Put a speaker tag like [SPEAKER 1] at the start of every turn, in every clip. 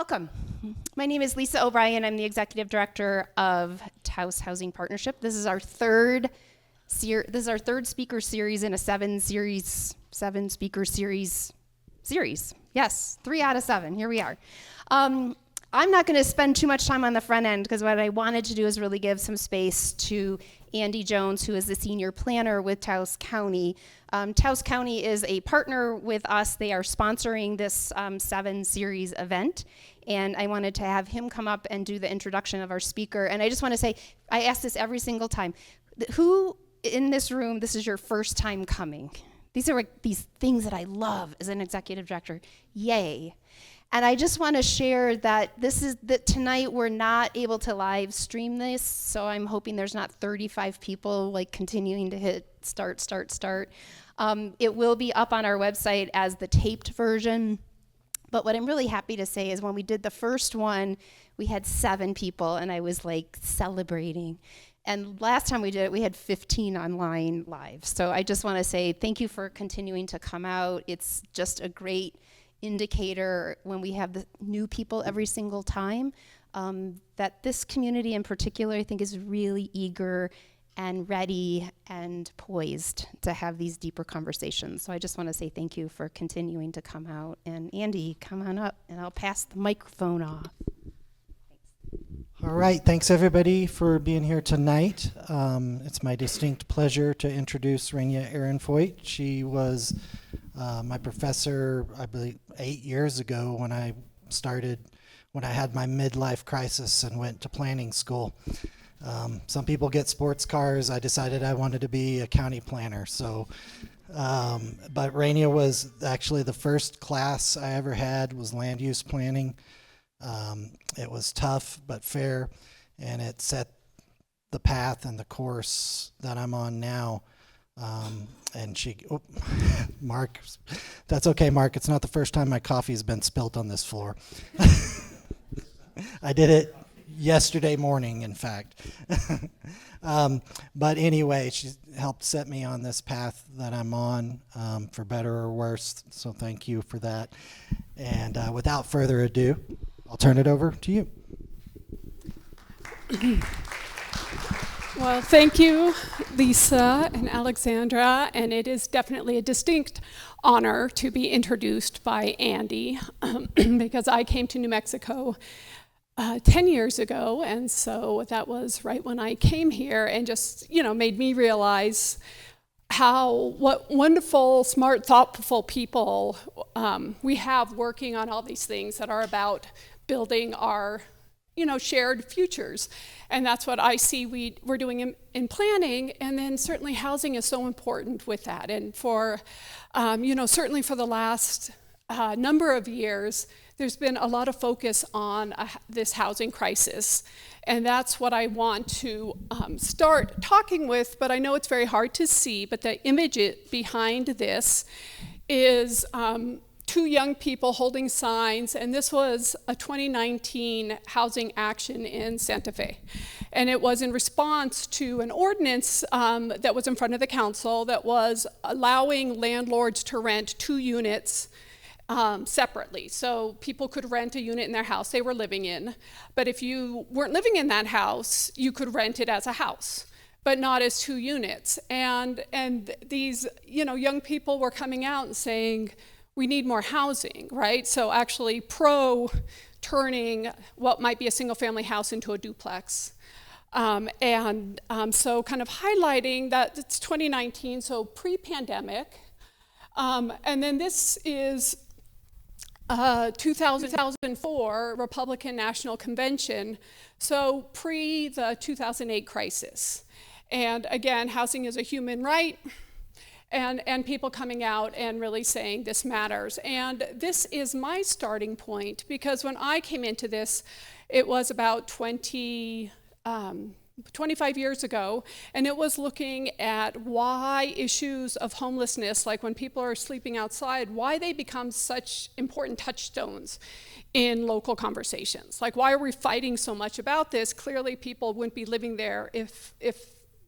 [SPEAKER 1] Welcome. My name is Lisa O'Brien. I'm the Executive Director of Taos Housing Partnership. This is our third speaker series in a seven speaker series. Yes, 3 out of 7. Here we are. I'm not going to spend too much time on the front end because what I wanted to do is really give some space to Andy Jones, who is the senior planner with Taos County. Taos County is a partner with us. They are sponsoring this 7 series event, and I wanted to have him come up and do the introduction of our speaker. And I just want to say, I ask this every single time. Who in this room, this is your first time coming? These are like these things that I love as an executive director. Yay. And I just want to share that tonight we're not able to live stream this, so I'm hoping there's not 35 people like continuing to hit start. It will be up on our website as the taped version. But what I'm really happy to say is when we did the first one, we had 7 people, and I was like celebrating. And last time we did it, we had 15 online live. So I just want to say thank you for continuing to come out. It's just a great indicator when we have the new people every single time that this community in particular, I think, is really eager and ready and poised to have these deeper conversations. So I just want to say thank you for continuing to come out. And Andy, come on up, and I'll pass the microphone off.
[SPEAKER 2] All right, thanks everybody for being here tonight. It's my distinct pleasure to introduce Renia Ehrenfeucht. She was my professor, I believe, 8 years ago when I had my midlife crisis and went to planning school. Some people get sports cars. I decided I wanted to be a county planner. So, but Renia was actually the first class I ever had was land use planning. It was tough but fair, and it set the path and the course that I'm on now. Mark, that's okay, Mark. It's not the first time my coffee's been spilt on this floor. I did it yesterday morning, in fact. But anyway, she helped set me on this path that I'm on, for better or worse. So thank you for that. And without further ado, I'll turn it over to you.
[SPEAKER 3] Well, thank you, Lisa and Alexandra, and it is definitely a distinct honor to be introduced by Andy because I came to New Mexico 10 years ago, and so that was right when I came here, and just, made me realize what wonderful, smart, thoughtful people we have working on all these things that are about building our shared futures. And that's what I see we're doing in planning, and then certainly housing is so important with that. And for, certainly for the last number of years, there's been a lot of focus on this housing crisis. And that's what I want to start talking with, but I know it's very hard to see, but the image behind this is 2 young people holding signs, and this was a 2019 housing action in Santa Fe. And it was in response to an ordinance that was in front of the council that was allowing landlords to rent 2 units separately. So people could rent a unit in their house they were living in, but if you weren't living in that house, you could rent it as a house, but not as 2 units. And these, young people were coming out and saying, we need more housing, right? So actually turning what might be a single family house into a duplex. So kind of highlighting that it's 2019, so pre-pandemic. And then this is 2004 Republican National Convention, so pre the 2008 crisis. And again, housing is a human right. And people coming out and really saying this matters. And this is my starting point, because when I came into this, it was about 25 years ago, and it was looking at why issues of homelessness, like when people are sleeping outside, why they become such important touchstones in local conversations. Like, why are we fighting so much about this? Clearly people wouldn't be living there if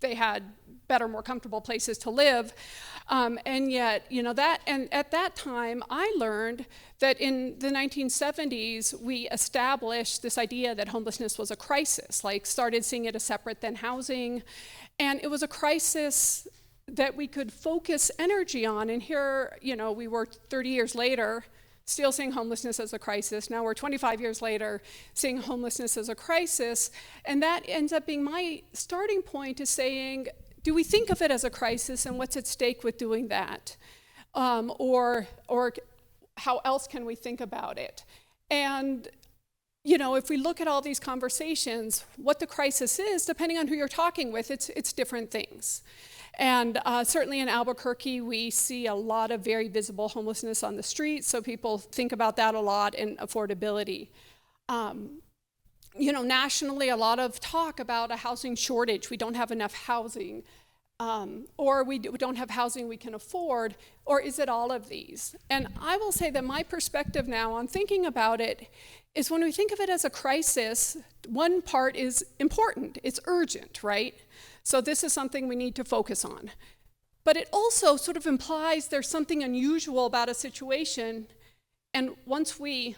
[SPEAKER 3] they had better, more comfortable places to live. And yet, that, and at that time, I learned that in the 1970s, we established this idea that homelessness was a crisis, like started seeing it as separate than housing. And it was a crisis that we could focus energy on. And here, we were 30 years later, still seeing homelessness as a crisis. Now we're 25 years later, seeing homelessness as a crisis. And that ends up being my starting point, is saying, do we think of it as a crisis, and what's at stake with doing that? Or how else can we think about it? And if we look at all these conversations, what the crisis is, depending on who you're talking with, it's different things. And certainly in Albuquerque, we see a lot of very visible homelessness on the streets, so people think about that a lot, and affordability. Nationally, a lot of talk about a housing shortage. We don't have enough housing, or we don't have housing we can afford, or is it all of these? And I will say that my perspective now on thinking about it is, when we think of it as a crisis, one part is important. It's urgent, right? So this is something we need to focus on. But it also sort of implies there's something unusual about a situation, and once we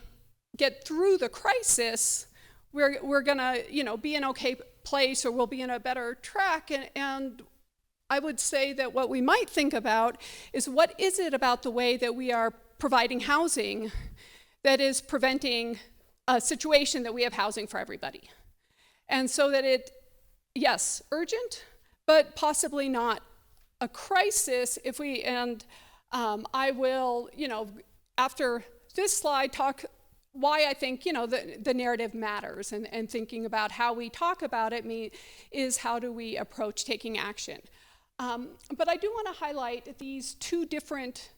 [SPEAKER 3] get through the crisis, we're gonna, be in an okay place, or we'll be in a better track. And I would say that what we might think about is, what is it about the way that we are providing housing that is preventing a situation that we have housing for everybody? And so that yes, urgent, but possibly not a crisis if we, and I will, after this slide, talk why I think, the narrative matters, and thinking about how we talk about it is how do we approach taking action. But I do want to highlight these two different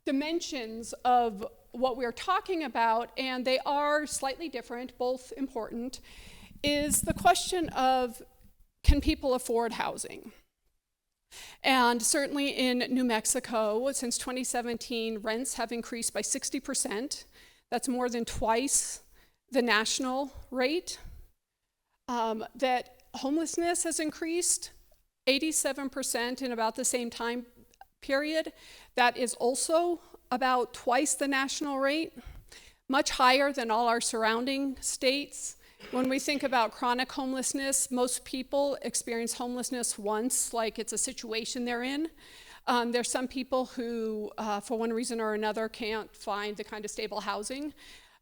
[SPEAKER 3] dimensions of what we're talking about, and they are slightly different, both important, is the question of, can people afford housing? And certainly in New Mexico, since 2017, rents have increased by 60%. That's more than twice the national rate. That homelessness has increased 87% in about the same time period. That is also about twice the national rate, much higher than all our surrounding states. When we think about chronic homelessness, most people experience homelessness once, like it's a situation they're in. There's some people who, for one reason or another, can't find the kind of stable housing.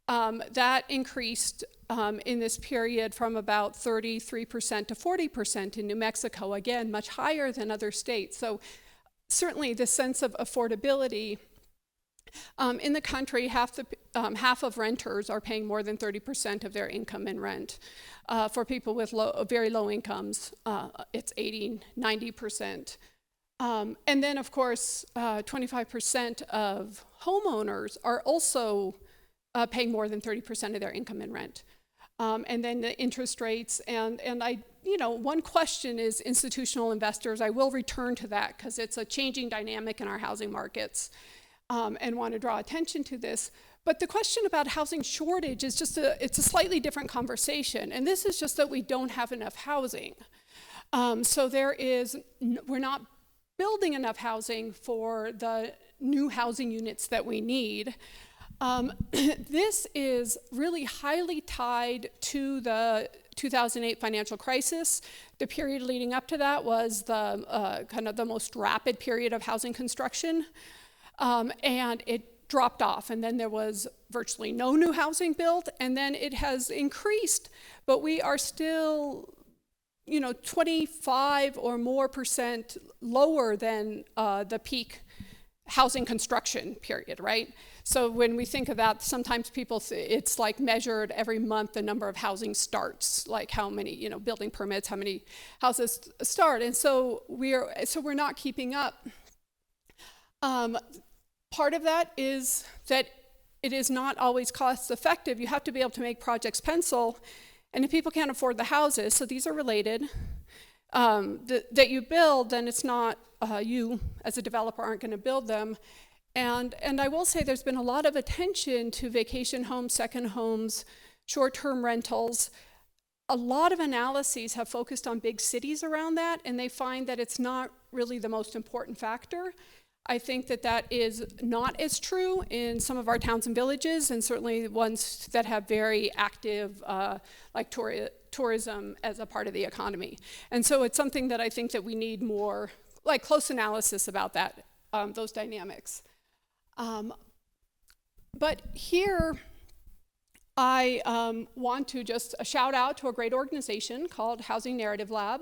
[SPEAKER 3] That increased in this period from about 33% to 40% in New Mexico, again, much higher than other states. So certainly the sense of affordability. In the country, half of renters are paying more than 30% of their income in rent. For people with very low incomes, it's 80, 90%. And then, of course, 25% of homeowners are also paying more than 30% of their income in rent. And then the interest rates, and one question is institutional investors. I will return to that because it's a changing dynamic in our housing markets. And want to draw attention to this. But the question about housing shortage is it's a slightly different conversation. And this is just that we don't have enough housing. So we're not building enough housing for the new housing units that we need. This is really highly tied to the 2008 financial crisis. The period leading up to that was the kind of the most rapid period of housing construction. And it dropped off, and then there was virtually no new housing built, and then it has increased, but we are still, 25 or more % lower than the peak housing construction period, right? So when we think of that, sometimes people, it's like measured every month the number of housing starts, like how many, building permits, how many houses start, and so we're not keeping up. Part of that is that it is not always cost effective. You have to be able to make projects pencil, and if people can't afford the houses, so these are related, that you build, then it's not, you as a developer aren't going to build them. And I will say there's been a lot of attention to vacation homes, second homes, short-term rentals. a lot of analyses have focused on big cities around that, and they find that it's not really the most important factor. I think that that is not as true in some of our towns and villages, and certainly ones that have very active, like tourism as a part of the economy. And so it's something that I think that we need more, like close analysis about that, those dynamics. But here, I want to just shout out to a great organization called Housing Narrative Lab.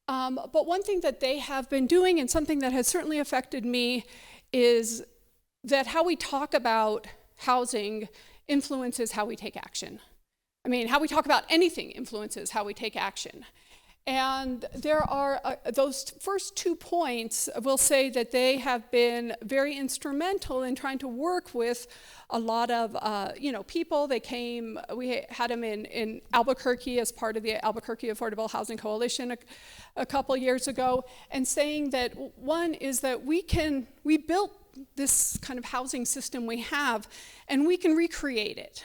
[SPEAKER 3] But one thing that they have been doing, and something that has certainly affected me, is that how we talk about housing influences how we take action. I mean, how we talk about anything influences how we take action. And there are those first 2 points will say that they have been very instrumental in trying to work with a lot of people. They came, we had them in Albuquerque as part of the Albuquerque Affordable Housing Coalition a couple years ago, and saying that one is that we built this kind of housing system we have, and we can recreate it.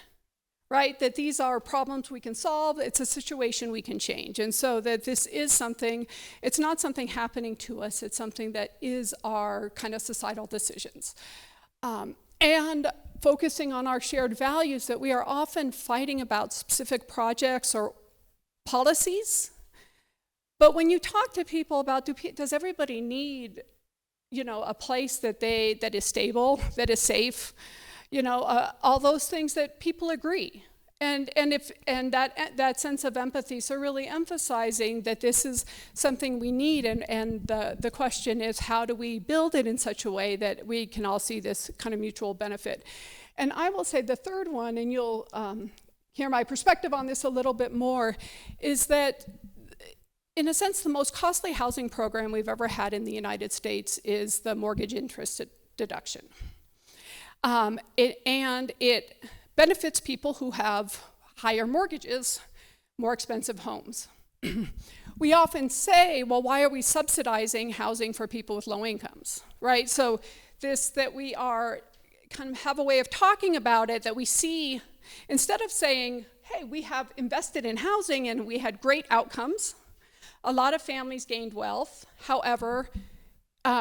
[SPEAKER 3] Right, that these are problems we can solve, it's a situation we can change. And so that this is something, it's not something happening to us, it's something that is our kind of societal decisions. And focusing on our shared values, that we are often fighting about specific projects or policies. But when you talk to people about, does everybody need, a place that is stable, that is safe, all those things that people agree. And that sense of empathy, so really emphasizing that this is something we need, and the question is, how do we build it in such a way that we can all see this kind of mutual benefit? And I will say the third one, and you'll hear my perspective on this a little bit more, is that in a sense, the most costly housing program we've ever had in the United States is the mortgage interest deduction. It benefits people who have higher mortgages, more expensive homes. We often say, well, why are we subsidizing housing for people with low incomes, right? So that we are kind of have a way of talking about it, that we see, instead of saying, hey, we have invested in housing and we had great outcomes, a lot of families gained wealth. However,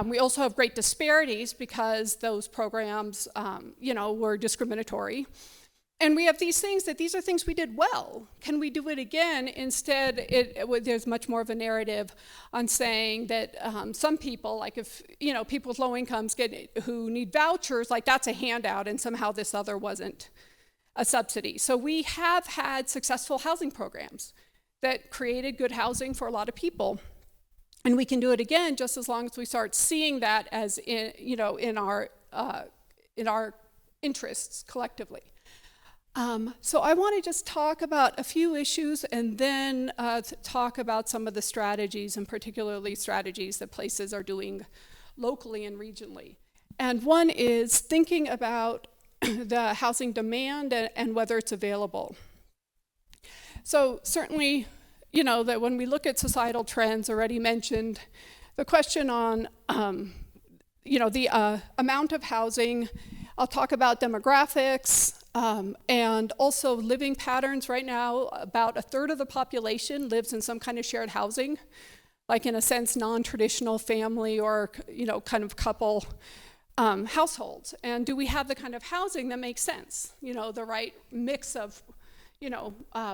[SPEAKER 3] we also have great disparities because those programs, were discriminatory. And we have these things that these are things we did well. Can we do it again? Instead, there's much more of a narrative on saying that some people, like if, people with low incomes who need vouchers, like that's a handout, and somehow this other wasn't a subsidy. So we have had successful housing programs that created good housing for a lot of people. And we can do it again just as long as we start seeing that as in our interests collectively. So I want to just talk about a few issues and then talk about some of the strategies, and particularly strategies that places are doing locally and regionally. And one is thinking about the housing demand and whether it's available. So certainly, that when we look at societal trends, already mentioned, the question on, the amount of housing. I'll talk about demographics and also living patterns. Right now, about a third of the population lives in some kind of shared housing, like in a sense, non-traditional family or, kind of couple households. And do we have the kind of housing that makes sense? The right mix of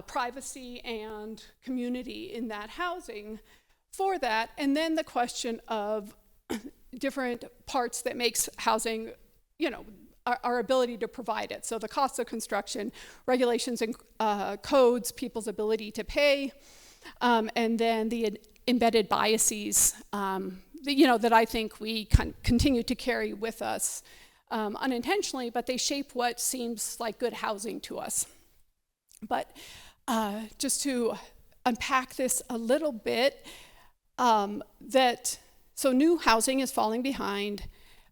[SPEAKER 3] privacy and community in that housing for that. And then the question of different parts that makes housing, our ability to provide it. So the cost of construction, regulations and codes, people's ability to pay, and then the embedded biases, that I think we continue to carry with us unintentionally, but they shape what seems like good housing to us. But just to unpack this a little bit, so new housing is falling behind.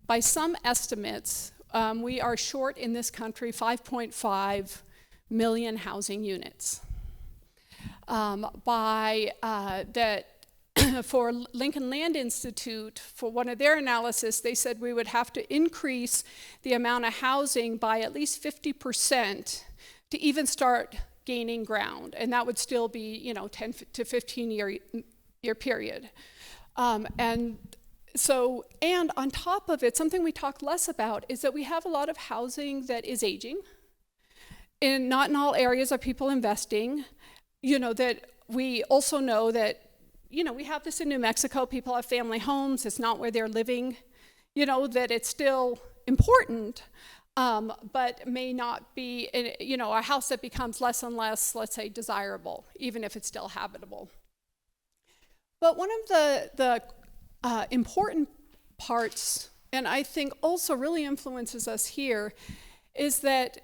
[SPEAKER 3] By some estimates, we are short in this country 5.5 million housing units. For Lincoln Land Institute, for one of their analysis, they said we would have to increase the amount of housing by at least 50% to even start gaining ground, and that would still be, 10 to 15 year period. And on top of it, something we talk less about is that we have a lot of housing that is aging. Not in all areas are people investing. That we also know that, we have this in New Mexico, people have family homes, it's not where they're living, that it's still important, but may not be, a house that becomes less and less, let's say, desirable, even if it's still habitable. But one of the important parts, and I think also really influences us here, is that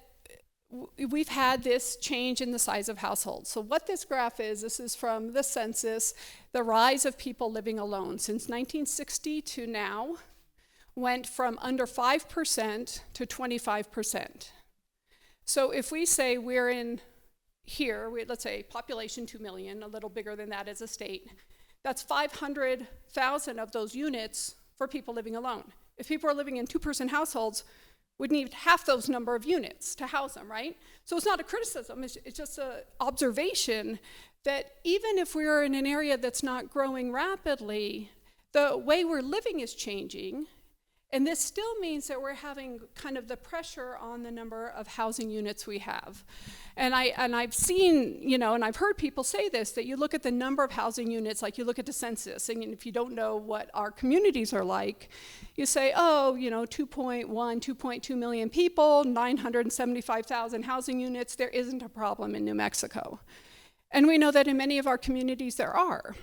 [SPEAKER 3] we've had this change in the size of households. So what this graph is, this is from the census, the rise of people living alone. Since 1960 to now, went from under 5% to 25%. So if we say we're in here, let's say population 2 million, a little bigger than that as a state, that's 500,000 of those units for people living alone. If people are living in two-person households, would need half those number of units to house them, right? So it's not a criticism, it's just an observation that even if we're in an area that's not growing rapidly, the way we're living is changing, and this still means that we're having kind of the pressure on the number of housing units we have. And I've seen, and I've heard people say this, that you look at the number of housing units, like you look at the census, and if you don't know what our communities are like, you say, 2.1, 2.2 million people, 975,000 housing units, there isn't a problem in New Mexico. And we know that in many of our communities there are.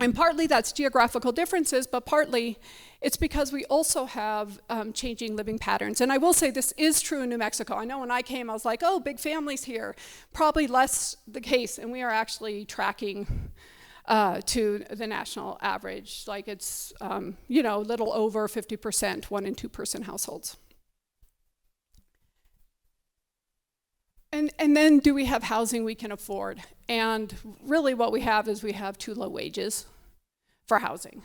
[SPEAKER 3] And partly that's geographical differences, but partly it's because we also have changing living patterns. And I will say this is true in New Mexico. I know when I came, I was like, big families here. Probably less the case, and we are actually tracking to the national average. Like it's, a little over 50%, 1- and 2-person households. And then do we have housing we can afford? And really what we have is we have too low wages for housing.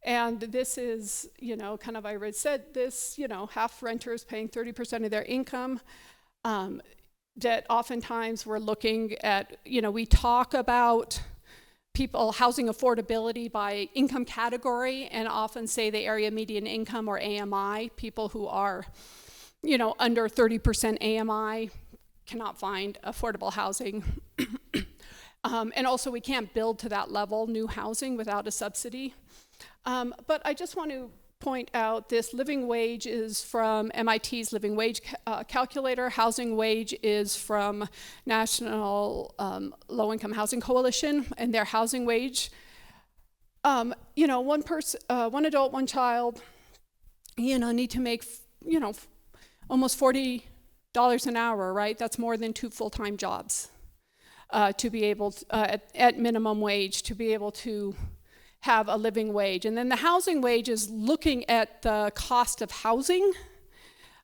[SPEAKER 3] And this is, kind of I already said this, half renters paying 30% of their income, that oftentimes we're looking at, we talk about people housing affordability by income category and often say the area median income or AMI, people who are, under 30% AMI cannot find affordable housing. And also we can't build to that level new housing without a subsidy. But I just want to point out this living wage is from MIT's living wage calculator. Housing wage is from National Low-Income Housing Coalition, and their housing wage, one adult, one child, need to make, almost $40 an hour, right? That's more than 2 full-time jobs to be able to, at minimum wage, to be able to have a living wage. And then the housing wage is looking at the cost of housing,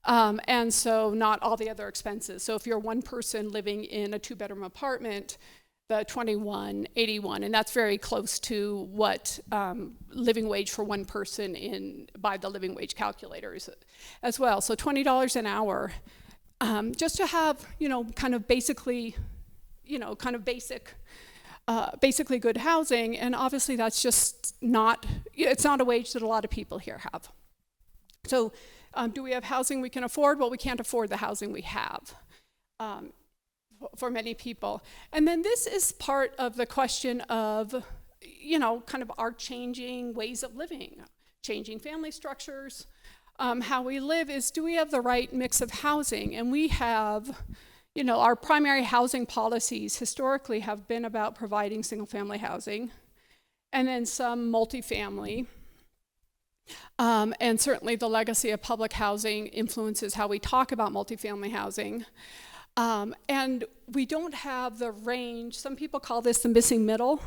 [SPEAKER 3] and so not all the other expenses. So if you're one person living in a 2-bedroom apartment, the $21.81, and that's very close to what living wage for one person by the living wage calculators as well. So $20 an hour, just to have, kind of basically, basically good housing, and obviously that's just it's not a wage that a lot of people here have. So do we have housing we can afford? Well, we can't afford the housing we have for many people. And then this is part of the question of, kind of our changing ways of living, changing family structures, how we live is, do we have the right mix of housing? And we have, our primary housing policies historically have been about providing single-family housing, and then some multifamily. And certainly the legacy of public housing influences how we talk about multifamily housing. And we don't have the range, some people call this the missing middle,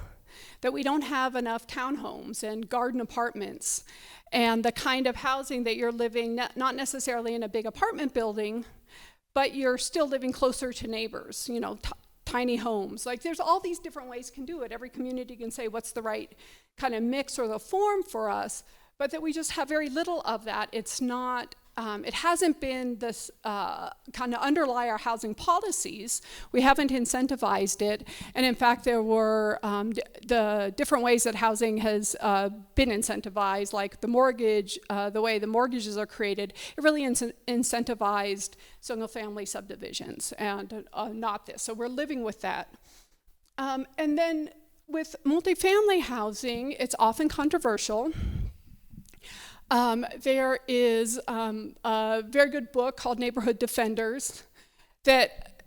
[SPEAKER 3] that we don't have enough townhomes and garden apartments and the kind of housing that you're living, not necessarily in a big apartment building, but you're still living closer to neighbors, tiny homes. Like there's all these different ways you can do it. Every community can say what's the right kind of mix or the form for us, but that we just have very little of that. It's not it hasn't been this kind of underlie our housing policies. We haven't incentivized it. And in fact, there were the different ways that housing has been incentivized, like the mortgage, the way the mortgages are created, it really incentivized single-family subdivisions and not this. So we're living with that. And then with multifamily housing, it's often controversial. There is a very good book called Neighborhood Defenders that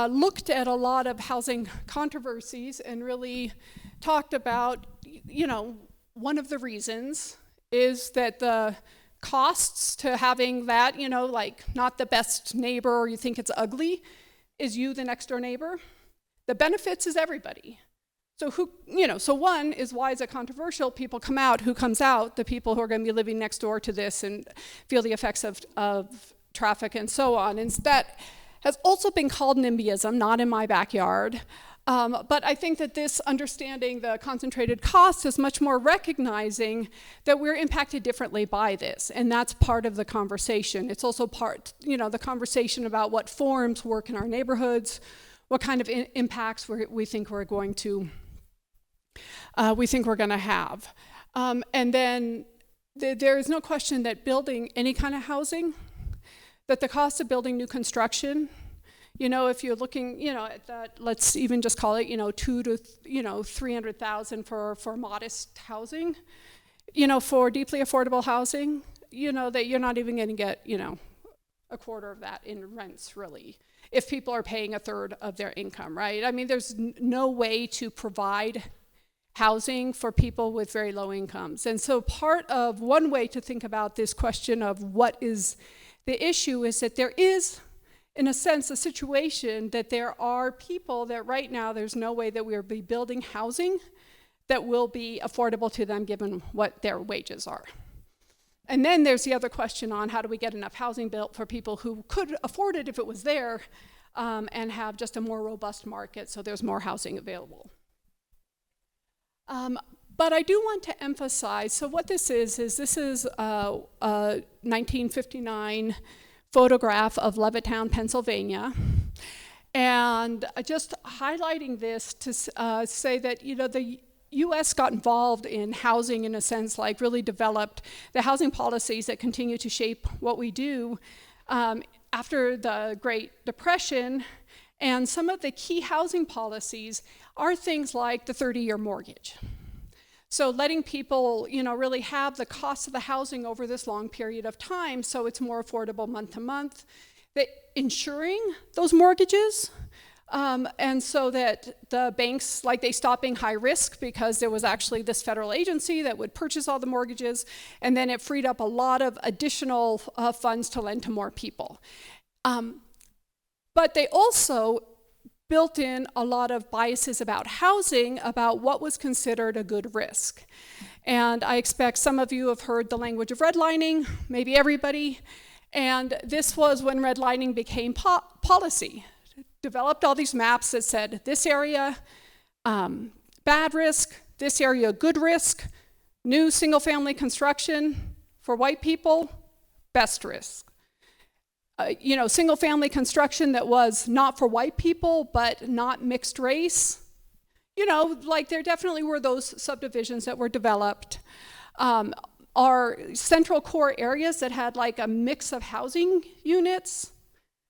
[SPEAKER 3] looked at a lot of housing controversies and really talked about, one of the reasons is that the costs to having that, like not the best neighbor or you think it's ugly, is you, the next door neighbor. The benefits is everybody. So so one is, why is it controversial? People come out. Who comes out? The people who are going to be living next door to this and feel the effects of traffic and so on. And that has also been called NIMBYism, not in my backyard. But I think that this understanding the concentrated costs is much more recognizing that we're impacted differently by this. And that's part of the conversation. It's also part, the conversation about what forms work in our neighborhoods, what kind of impacts we think we're going to have. And then there is no question that building any kind of housing, that the cost of building new construction, if you're looking, at that, let's even just call it, $200,000 to $300,000 for modest housing, for deeply affordable housing, that you're not even going to get, a quarter of that in rents, really, if people are paying a third of their income, right? I mean, there's no way to provide housing for people with very low incomes. And so one way to think about this question of what is the issue is that there is, in a sense, a situation that there are people that right now there's no way that we will be building housing that will be affordable to them given what their wages are. And then there's the other question on how do we get enough housing built for people who could afford it if it was there, and have just a more robust market so there's more housing available. But I do want to emphasize, so what this is a 1959 photograph of Levittown, Pennsylvania. And just highlighting this to say that, the U.S. got involved in housing in a sense, like really developed the housing policies that continue to shape what we do after the Great Depression. And some of the key housing policies are things like the 30-year mortgage. So letting people, really have the cost of the housing over this long period of time so it's more affordable month to month. Insuring those mortgages, and so that the banks, they stopped being high risk because there was actually this federal agency that would purchase all the mortgages, and then it freed up a lot of additional funds to lend to more people. But they also built in a lot of biases about housing, about what was considered a good risk. And I expect some of you have heard the language of redlining, maybe everybody. And this was when redlining became policy. Developed all these maps that said this area, bad risk, this area, good risk, new single-family construction for white people, best risk. Single-family construction that was not for white people, but not mixed race. There definitely were those subdivisions that were developed. Our central core areas that had a mix of housing units,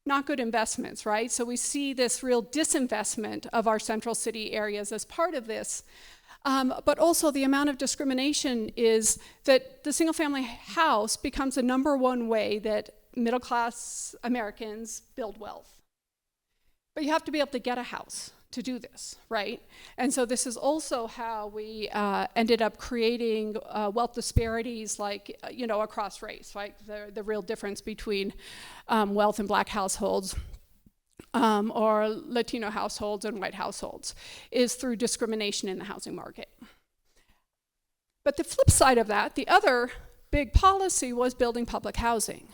[SPEAKER 3] not good investments, right? So we see this real disinvestment of our central city areas as part of this. But also the amount of discrimination is that the single-family house becomes the number one way that middle-class Americans build wealth. But you have to be able to get a house to do this, right? And so this is also how we ended up creating wealth disparities across race, right? The real difference between wealth in black households or Latino households and white households is through discrimination in the housing market. But the flip side of that, the other big policy was building public housing.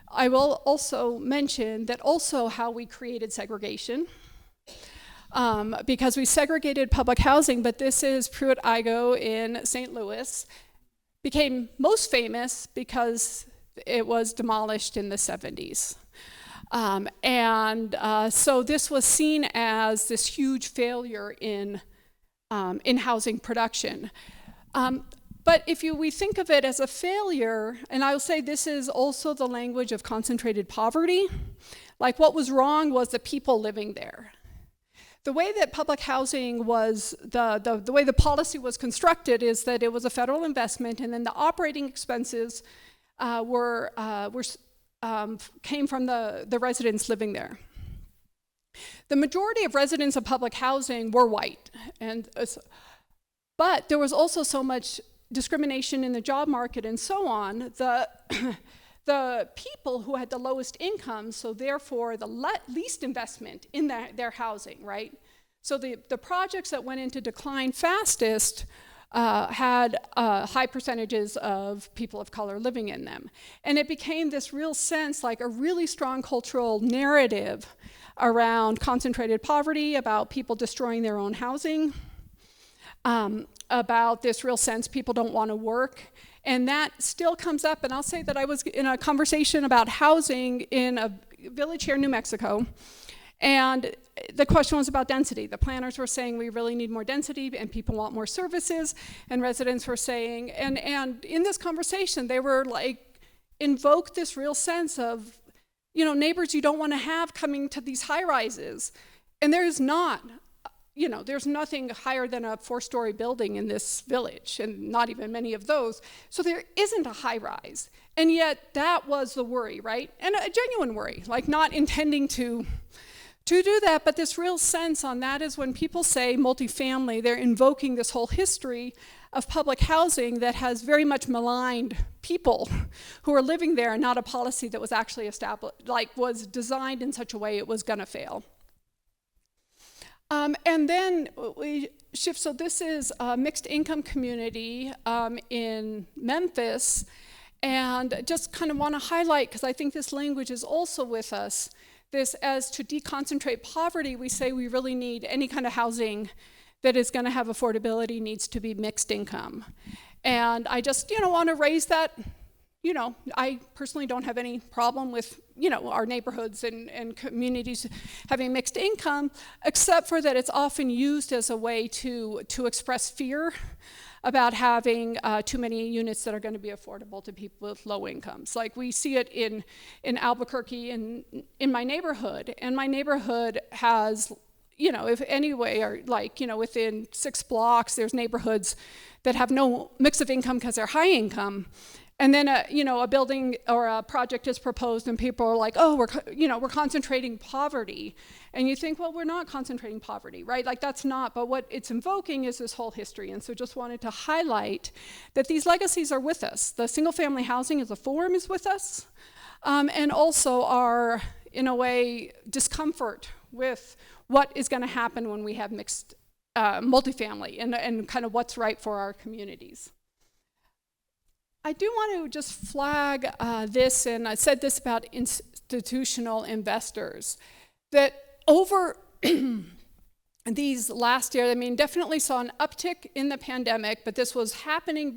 [SPEAKER 3] I will also mention that also how we created segregation, because we segregated public housing, but this is Pruitt-Igoe in St. Louis, became most famous because It was demolished in the 70s. So this was seen as this huge failure in housing production. But if we think of it as a failure, and I'll say this is also the language of concentrated poverty, like what was wrong was the people living there. The way that public housing was, the way the policy was constructed is that it was a federal investment, and then the operating expenses came from the residents living there. The majority of residents of public housing were white, but there was also so much discrimination in the job market and so on. The people who had the lowest income, so therefore the least investment in their housing, right? So the projects that went into decline fastest had high percentages of people of color living in them. And it became this real sense, like a really strong cultural narrative around concentrated poverty, about people destroying their own housing, about this real sense people don't want to work. And that still comes up, and I'll say that I was in a conversation about housing in a village here in New Mexico, and the question was about density. The planners were saying we really need more density and people want more services, and residents were saying, and in this conversation they were like, invoked this real sense of, neighbors you don't want to have coming to these high rises. And there's not, there's nothing higher than a 4-story building in this village, and not even many of those. So there isn't a high rise. And yet that was the worry, right? And a genuine worry, like not intending to do that, but this real sense on that is when people say multifamily, they're invoking this whole history of public housing that has very much maligned people who are living there, and not a policy that was actually established, was designed in such a way it was gonna fail. And then we shift, so this is a mixed income community in Memphis, and just kind of want to highlight, because I think this language is also with us, this as to deconcentrate poverty, we say we really need any kind of housing that is going to have affordability needs to be mixed income. And I just, want to raise that. I personally don't have any problem with, our neighborhoods and communities having mixed income, except for that it's often used as a way to express fear about having too many units that are going to be affordable to people with low incomes. Like we see it in Albuquerque and in my neighborhood, and my neighborhood has, if anyway, or within 6 blocks, there's neighborhoods that have no mix of income because they're high income. And then, a building or a project is proposed, and people are like, "Oh, we're concentrating poverty," and you think, "Well, we're not concentrating poverty, right? Like that's not." But what it's invoking is this whole history, and so just wanted to highlight that these legacies are with us. The single-family housing as a form is with us, and also our, in a way, discomfort with what is going to happen when we have mixed multifamily, and kind of what's right for our communities. I do want to just flag this, and I said this about institutional investors, that over these last year, definitely saw an uptick in the pandemic, but this was happening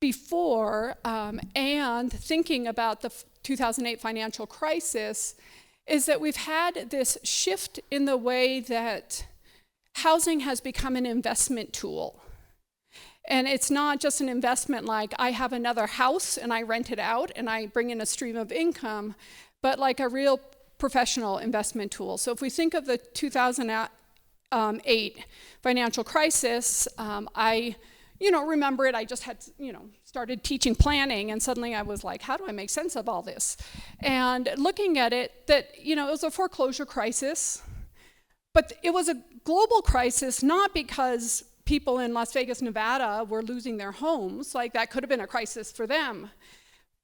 [SPEAKER 3] before, and thinking about the 2008 financial crisis, is that we've had this shift in the way that housing has become an investment tool. And it's not just an investment like I have another house and I rent it out and I bring in a stream of income, but like a real professional investment tool. So if we think of the 2008 financial crisis, I remember it. I just had started teaching planning, and suddenly I was like, how do I make sense of all this? And looking at it, that it was a foreclosure crisis, but it was a global crisis, not because people in Las Vegas, Nevada were losing their homes, like that could have been a crisis for them.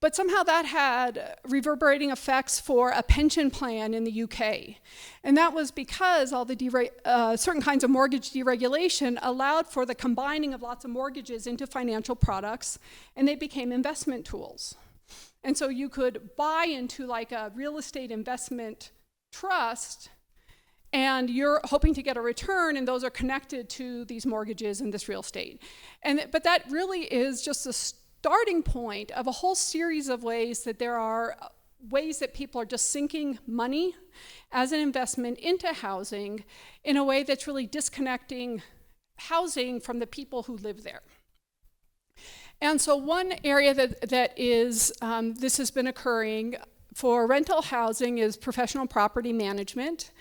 [SPEAKER 3] But somehow that had reverberating effects for a pension plan in the UK. And that was because all the certain kinds of mortgage deregulation allowed for the combining of lots of mortgages into financial products, and they became investment tools. And so you could buy into like a real estate investment trust, and you're hoping to get a return, and those are connected to these mortgages and this real estate. But that really is just starting point of a whole series of ways that there are ways that people are just sinking money as an investment into housing in a way that's really disconnecting housing from the people who live there. And so one area that is, this has been occurring for rental housing is professional property management.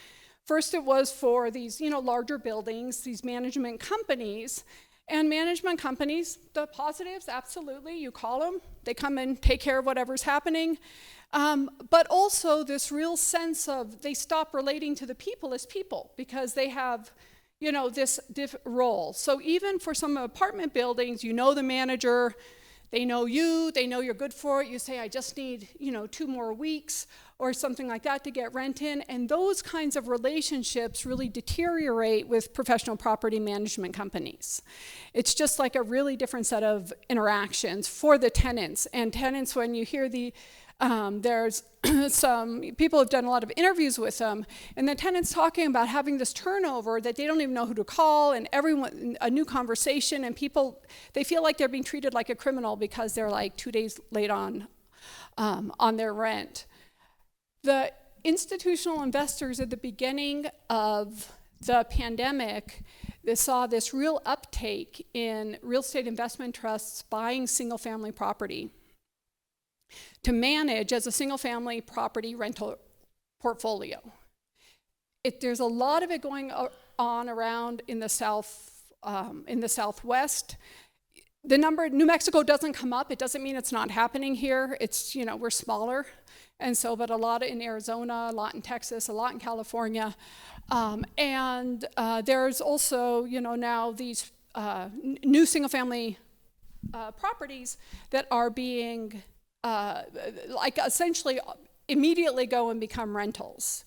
[SPEAKER 3] First it was for these, larger buildings, these management companies. And management companies, the positives, absolutely, you call them, they come and take care of whatever's happening. But also this real sense of they stop relating to the people as people because they have, this role. So even for some apartment buildings, the manager, they know you, they know you're good for it. You say, I just need, 2 more weeks or something like that to get rent in. And those kinds of relationships really deteriorate with professional property management companies. It's just like a really different set of interactions for the tenants. And tenants, when you hear there's some people have done a lot of interviews with them, and the tenants talking about having this turnover that they don't even know who to call, and everyone, a new conversation, and people, they feel like they're being treated like a criminal because they're like 2 days late on their rent. The institutional investors at the beginning of the pandemic, they saw this real uptake in real estate investment trusts buying single-family property to manage as a single-family property rental portfolio. There's a lot of it going on around in the Southwest. The number, New Mexico doesn't come up. It doesn't mean it's not happening here. It's, we're smaller. And so, but a lot in Arizona, a lot in Texas, a lot in California. And there's also, now these new single-family properties that are being essentially immediately go and become rentals.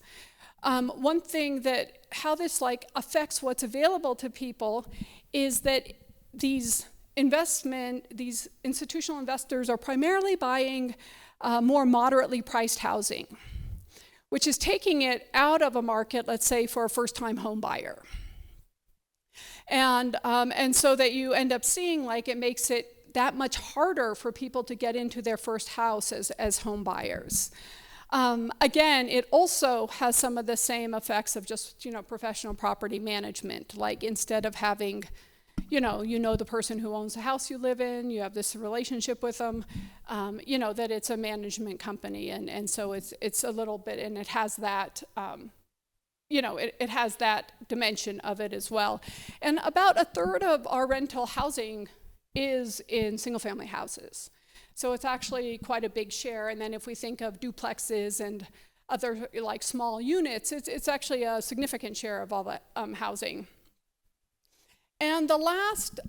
[SPEAKER 3] One thing that how this affects what's available to people is that these institutional investors are primarily buying more moderately priced housing, which is taking it out of a market, let's say, for a first-time home buyer. And so that you end up seeing it makes it that much harder for people to get into their first house as home buyers. Again, it also has some of the same effects of just, professional property management. Instead of having, the person who owns the house you live in, you have this relationship with them, that it's a management company. And so it's a little bit, and it has that, it has that dimension of it as well. And about a third of our rental housing is in single-family houses. So it's actually quite a big share. And then if we think of duplexes and other small units, it's actually a significant share of all that housing. And the last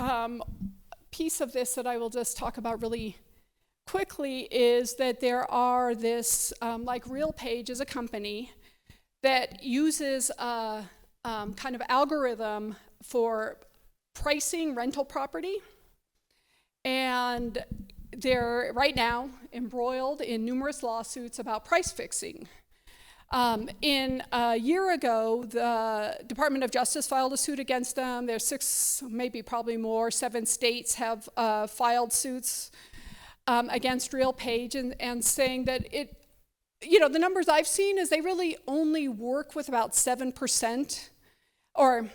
[SPEAKER 3] piece of this that I will just talk about really quickly is that there are this, RealPage is a company that uses a kind of algorithm for pricing rental property. And they're right now embroiled in numerous lawsuits about price fixing. In a year ago, the Department of Justice filed a suit against them. There's 6, maybe probably more, 7 states have filed suits against RealPage and saying that the numbers I've seen is they really only work with about 7%, or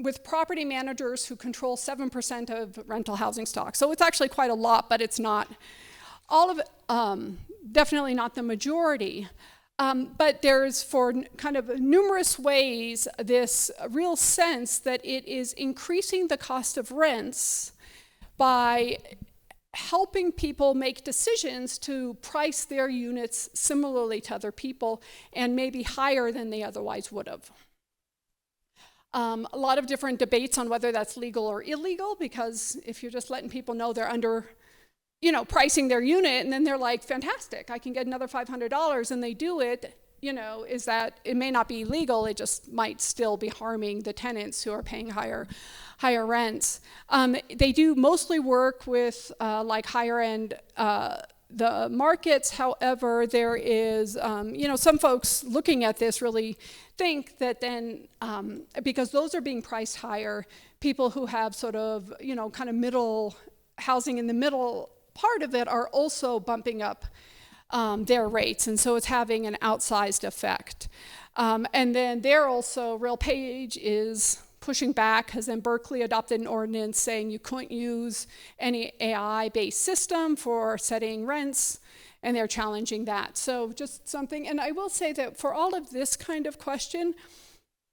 [SPEAKER 3] with property managers who control 7% of rental housing stock. So it's actually quite a lot, but it's not all of it, definitely not the majority. But there's, for kind of numerous ways, this real sense that it is increasing the cost of rents by helping people make decisions to price their units similarly to other people and maybe higher than they otherwise would have. A lot of different debates on whether that's legal or illegal, because if you're just letting people know they're under, pricing their unit, and then they're like, fantastic, I can get another $500, and they do it, is that it may not be legal, it just might still be harming the tenants who are paying higher rents. They do mostly work with higher end the markets. However, there is, some folks looking at this really think that then, because those are being priced higher, people who have sort of, kind of middle housing in the middle part of it are also bumping up their rates, and so it's having an outsized effect. And then there also, RealPage is pushing back, because then Berkeley adopted an ordinance saying you couldn't use any AI-based system for setting rents, and they're challenging that. So just something, and I will say that for all of this kind of question,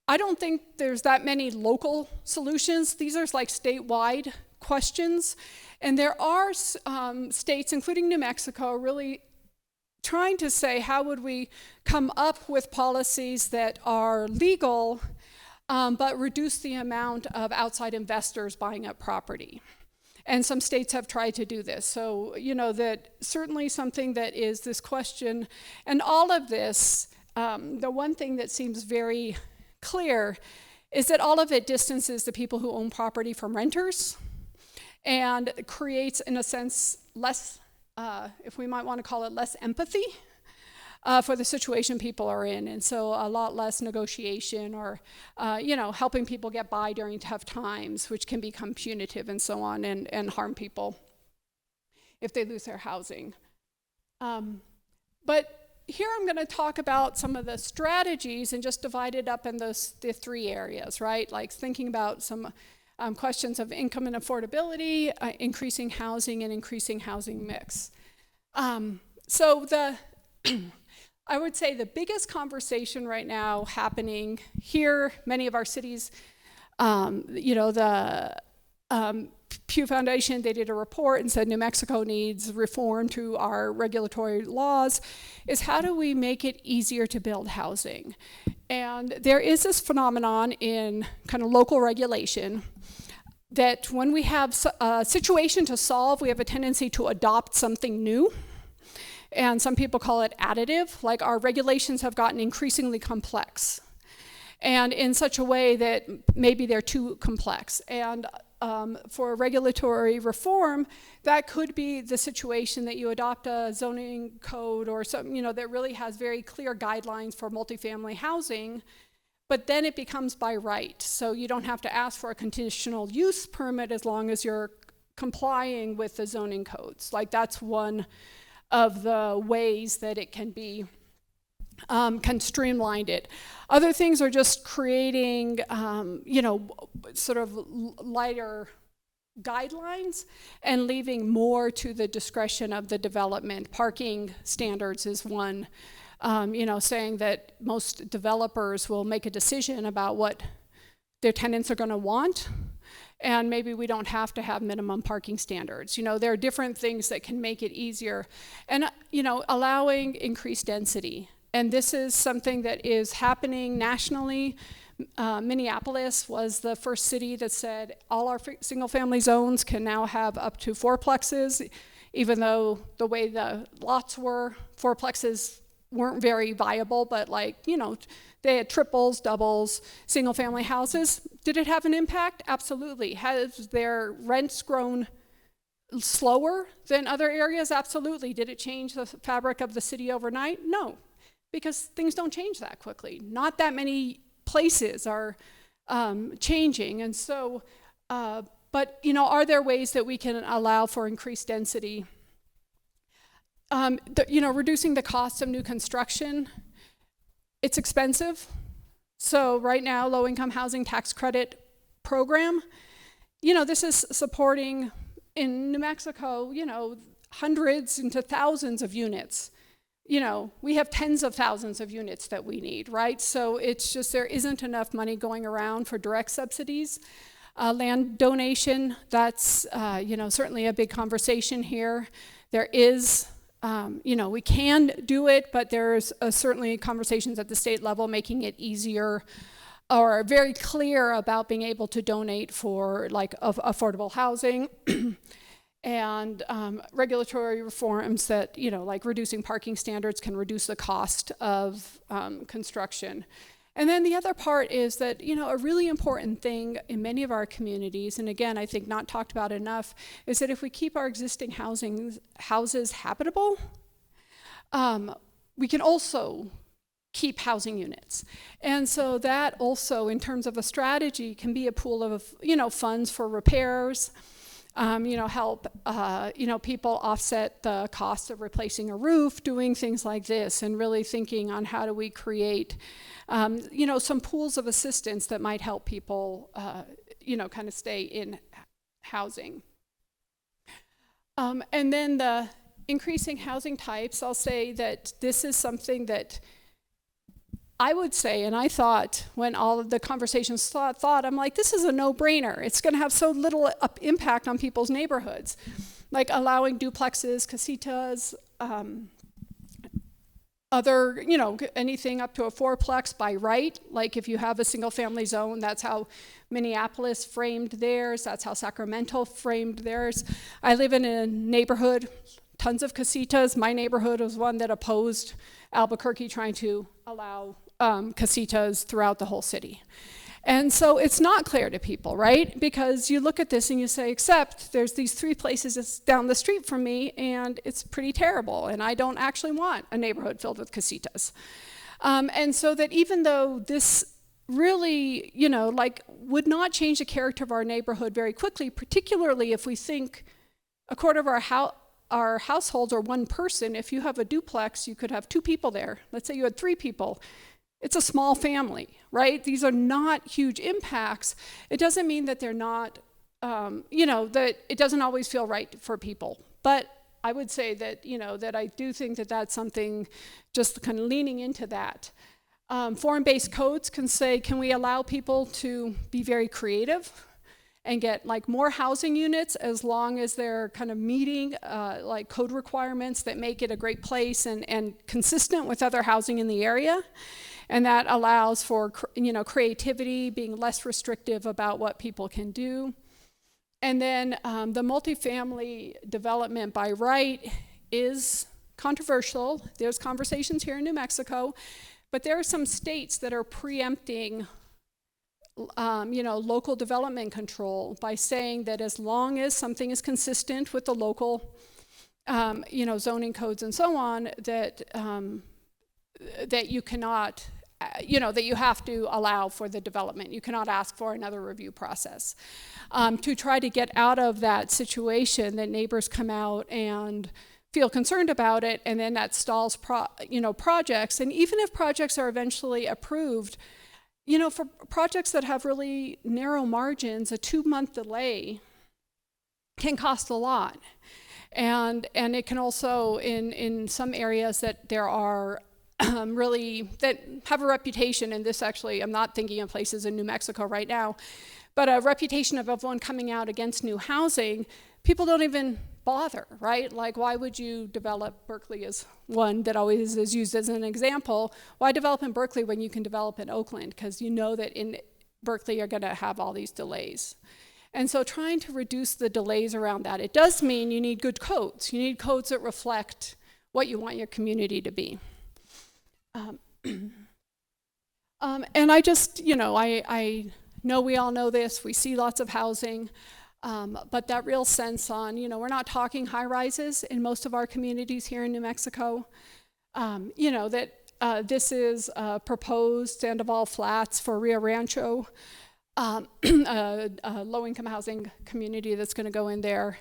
[SPEAKER 3] I don't think there's that many local solutions. These are like statewide questions, and there are states, including New Mexico, really trying to say, how would we come up with policies that are legal, but reduce the amount of outside investors buying up property. And some states have tried to do this. So, that certainly something that is this question. And all of this, the one thing that seems very clear is that all of it distances the people who own property from renters and creates, in a sense, less, if we might want to call it, less empathy for the situation people are in. And so a lot less negotiation or, helping people get by during tough times, which can become punitive and so on, and harm people if they lose their housing. But here I'm going to talk about some of the strategies and just divide it up in the three areas, right? Like thinking about some questions of income and affordability, increasing housing, and increasing housing mix. So I would say the biggest conversation right now happening here, many of our cities, the Pew Foundation, they did a report and said New Mexico needs reform to our regulatory laws, is how do we make it easier to build housing? And there is this phenomenon in kind of local regulation that when we have a situation to solve, we have a tendency to adopt something new. And some people call it additive, like our regulations have gotten increasingly complex, and in such a way that maybe they're too complex. And for regulatory reform, that could be the situation that you adopt a zoning code or something, that really has very clear guidelines for multifamily housing, but then it becomes by right. So you don't have to ask for a conditional use permit as long as you're complying with the zoning codes. Like that's one of the ways that it can be, can streamline it. Other things are just creating, sort of lighter guidelines and leaving more to the discretion of the development. Parking standards is one, saying that most developers will make a decision about what their tenants are going to want, and maybe we don't have to have minimum parking standards. There are different things that can make it easier. And, allowing increased density. And this is something that is happening nationally. Minneapolis was the first city that said all our single-family zones can now have up to fourplexes, even though the way the lots were, fourplexes weren't very viable, but they had triples, doubles, single-family houses. Did it have an impact? Absolutely. Has their rents grown slower than other areas? Absolutely. Did it change the fabric of the city overnight? No, because things don't change that quickly. Not that many places are changing. And so, but are there ways that we can allow for increased density? Reducing the cost of new construction. It's expensive. So right now, low-income housing tax credit program, this is supporting in New Mexico, hundreds into thousands of units. We have tens of thousands of units that we need, right? So it's just there isn't enough money going around for direct subsidies. Land donation, that's, certainly a big conversation here. There is we can do it, but there's certainly conversations at the state level making it easier or very clear about being able to donate for affordable housing and regulatory reforms that, like reducing parking standards can reduce the cost of construction. And then the other part is that, a really important thing in many of our communities, and again, I think not talked about enough, is that if we keep our existing houses habitable, we can also keep housing units. And so that also, in terms of a strategy, can be a pool of, funds for repairs, help, people offset the cost of replacing a roof, doing things like this, and really thinking on how do we create, some pools of assistance that might help people, kind of stay in housing. And then the increasing housing types, I'll say that this is something that I would say, and I thought when all of the conversations I'm like, this is a no-brainer. It's going to have so little impact on people's neighborhoods, like allowing duplexes, casitas, other, anything up to a fourplex by right. Like if you have a single-family zone, that's how Minneapolis framed theirs. That's how Sacramento framed theirs. I live in a neighborhood, tons of casitas. My neighborhood was one that opposed Albuquerque trying to allow casitas throughout the whole city. And so it's not clear to people, right? Because you look at this and you say, except there's these 3 places down the street from me and it's pretty terrible and I don't actually want a neighborhood filled with casitas. And so that even though this really, would not change the character of our neighborhood very quickly, particularly if we think a quarter of our households are one person. If you have a duplex, you could have 2 people there. Let's say you had 3 people. It's a small family, right? These are not huge impacts. It doesn't mean that they're not, that it doesn't always feel right for people. But I would say that, that I do think that that's something, just kind of leaning into that. Foreign-based codes can we allow people to be very creative and get more housing units as long as they're kind of meeting code requirements that make it a great place and consistent with other housing in the area. And that allows for, creativity, being less restrictive about what people can do. And then the multifamily development by right is controversial. There's conversations here in New Mexico, but there are some states that are preempting local development control by saying that as long as something is consistent with the local, zoning codes and so on, that you cannot, that you have to allow for the development. You cannot ask for another review process. To try to get out of that situation, that neighbors come out and feel concerned about it, and then that stalls projects. And even if projects are eventually approved, for projects that have really narrow margins, a 2-month delay can cost a lot. And it can also, in some areas that there are really, that have a reputation, and this actually, I'm not thinking of places in New Mexico right now, but a reputation of everyone coming out against new housing, people don't even bother, right? Like, why would you develop, Berkeley is one that always is used as an example, why develop in Berkeley when you can develop in Oakland? Because you know that in Berkeley you're gonna have all these delays. And so trying to reduce the delays around that, it does mean you need good codes. You need codes that reflect what you want your community to be. And I just, I know we all know this, we see lots of housing, but that real sense on, we're not talking high rises in most of our communities here in New Mexico. That this is proposed Sandoval Flats for Rio Rancho, a low-income housing community that's going to go in there.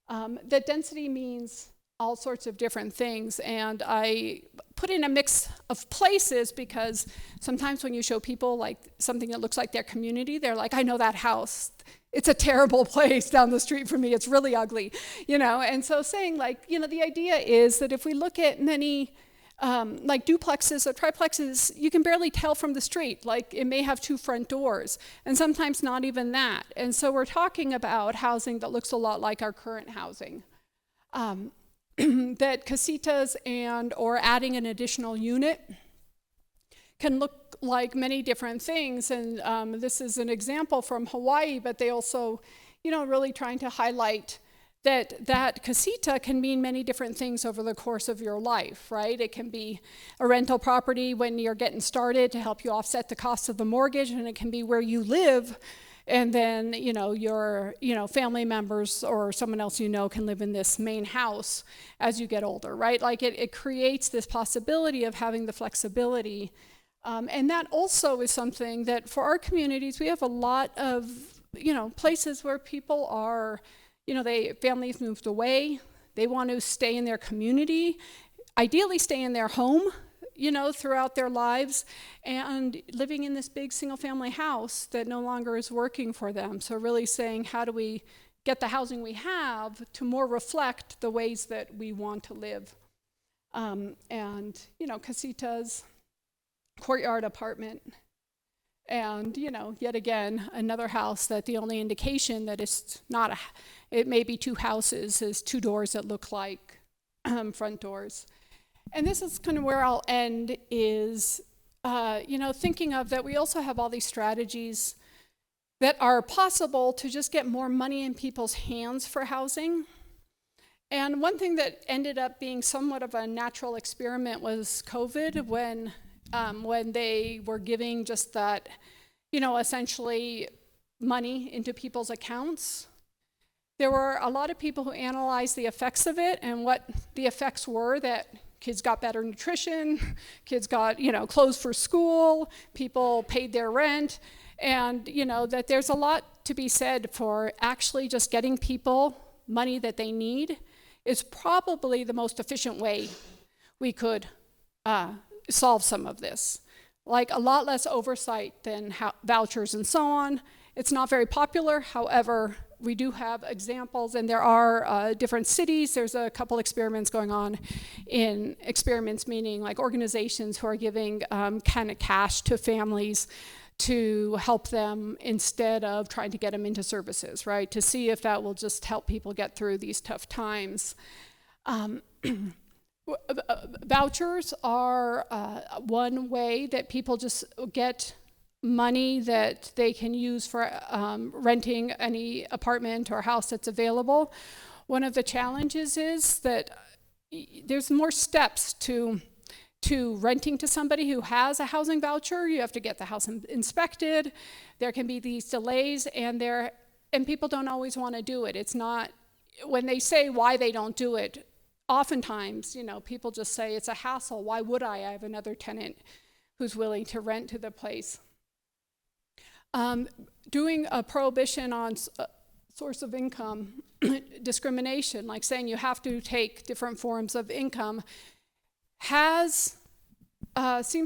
[SPEAKER 3] That density means all sorts of different things, and I put in a mix of places because sometimes when you show people something that looks like their community, they're like, I know that house. It's a terrible place down the street from me. It's really ugly, And so saying the idea is that if we look at many duplexes or triplexes, you can barely tell from the street. It may have 2 front doors, and sometimes not even that. And so we're talking about housing that looks a lot like our current housing. That casitas or adding an additional unit can look like many different things. And this is an example from Hawaii, but they also, really trying to highlight that casita can mean many different things over the course of your life, right? It can be a rental property when you're getting started to help you offset the cost of the mortgage, and it can be where you live, and then your family members or someone else can live in this main house as you get older, right? It creates this possibility of having the flexibility, and that also is something that for our communities we have a lot of places where people are families moved away. They want to stay in their community, ideally stay in their home, throughout their lives, and living in this big single-family house that no longer is working for them. So really saying, how do we get the housing we have to more reflect the ways that we want to live? Casitas, courtyard apartment, and, yet again, another house that the only indication that it's not it may be two houses is two doors that look like front doors. And this is kind of where I'll end is, thinking of that we also have all these strategies that are possible to just get more money in people's hands for housing. And one thing that ended up being somewhat of a natural experiment was COVID, when they were giving just that, essentially money into people's accounts. There were a lot of people who analyzed the effects of it, and what the effects were that kids got better nutrition, kids got, clothes for school, people paid their rent, and, that there's a lot to be said for actually just getting people money that they need is probably the most efficient way we could solve some of this. Like a lot less oversight than vouchers and so on. It's not very popular, however, we do have examples, and there are different cities. There's a couple experiments going on in experiments, meaning like organizations who are giving kind of cash to families to help them instead of trying to get them into services, right? To see if that will just help people get through these tough times. Vouchers are one way that people just get money that they can use for renting any apartment or house that's available. One of the challenges is that there's more steps to renting to somebody who has a housing voucher. You have to get the house inspected. There can be these delays, and people don't always want to do it. It's not, when they say why they don't do it, oftentimes, people just say it's a hassle. Why would I? I have another tenant who's willing to rent to the place. Doing a prohibition on source of income discrimination, like saying you have to take different forms of income, seems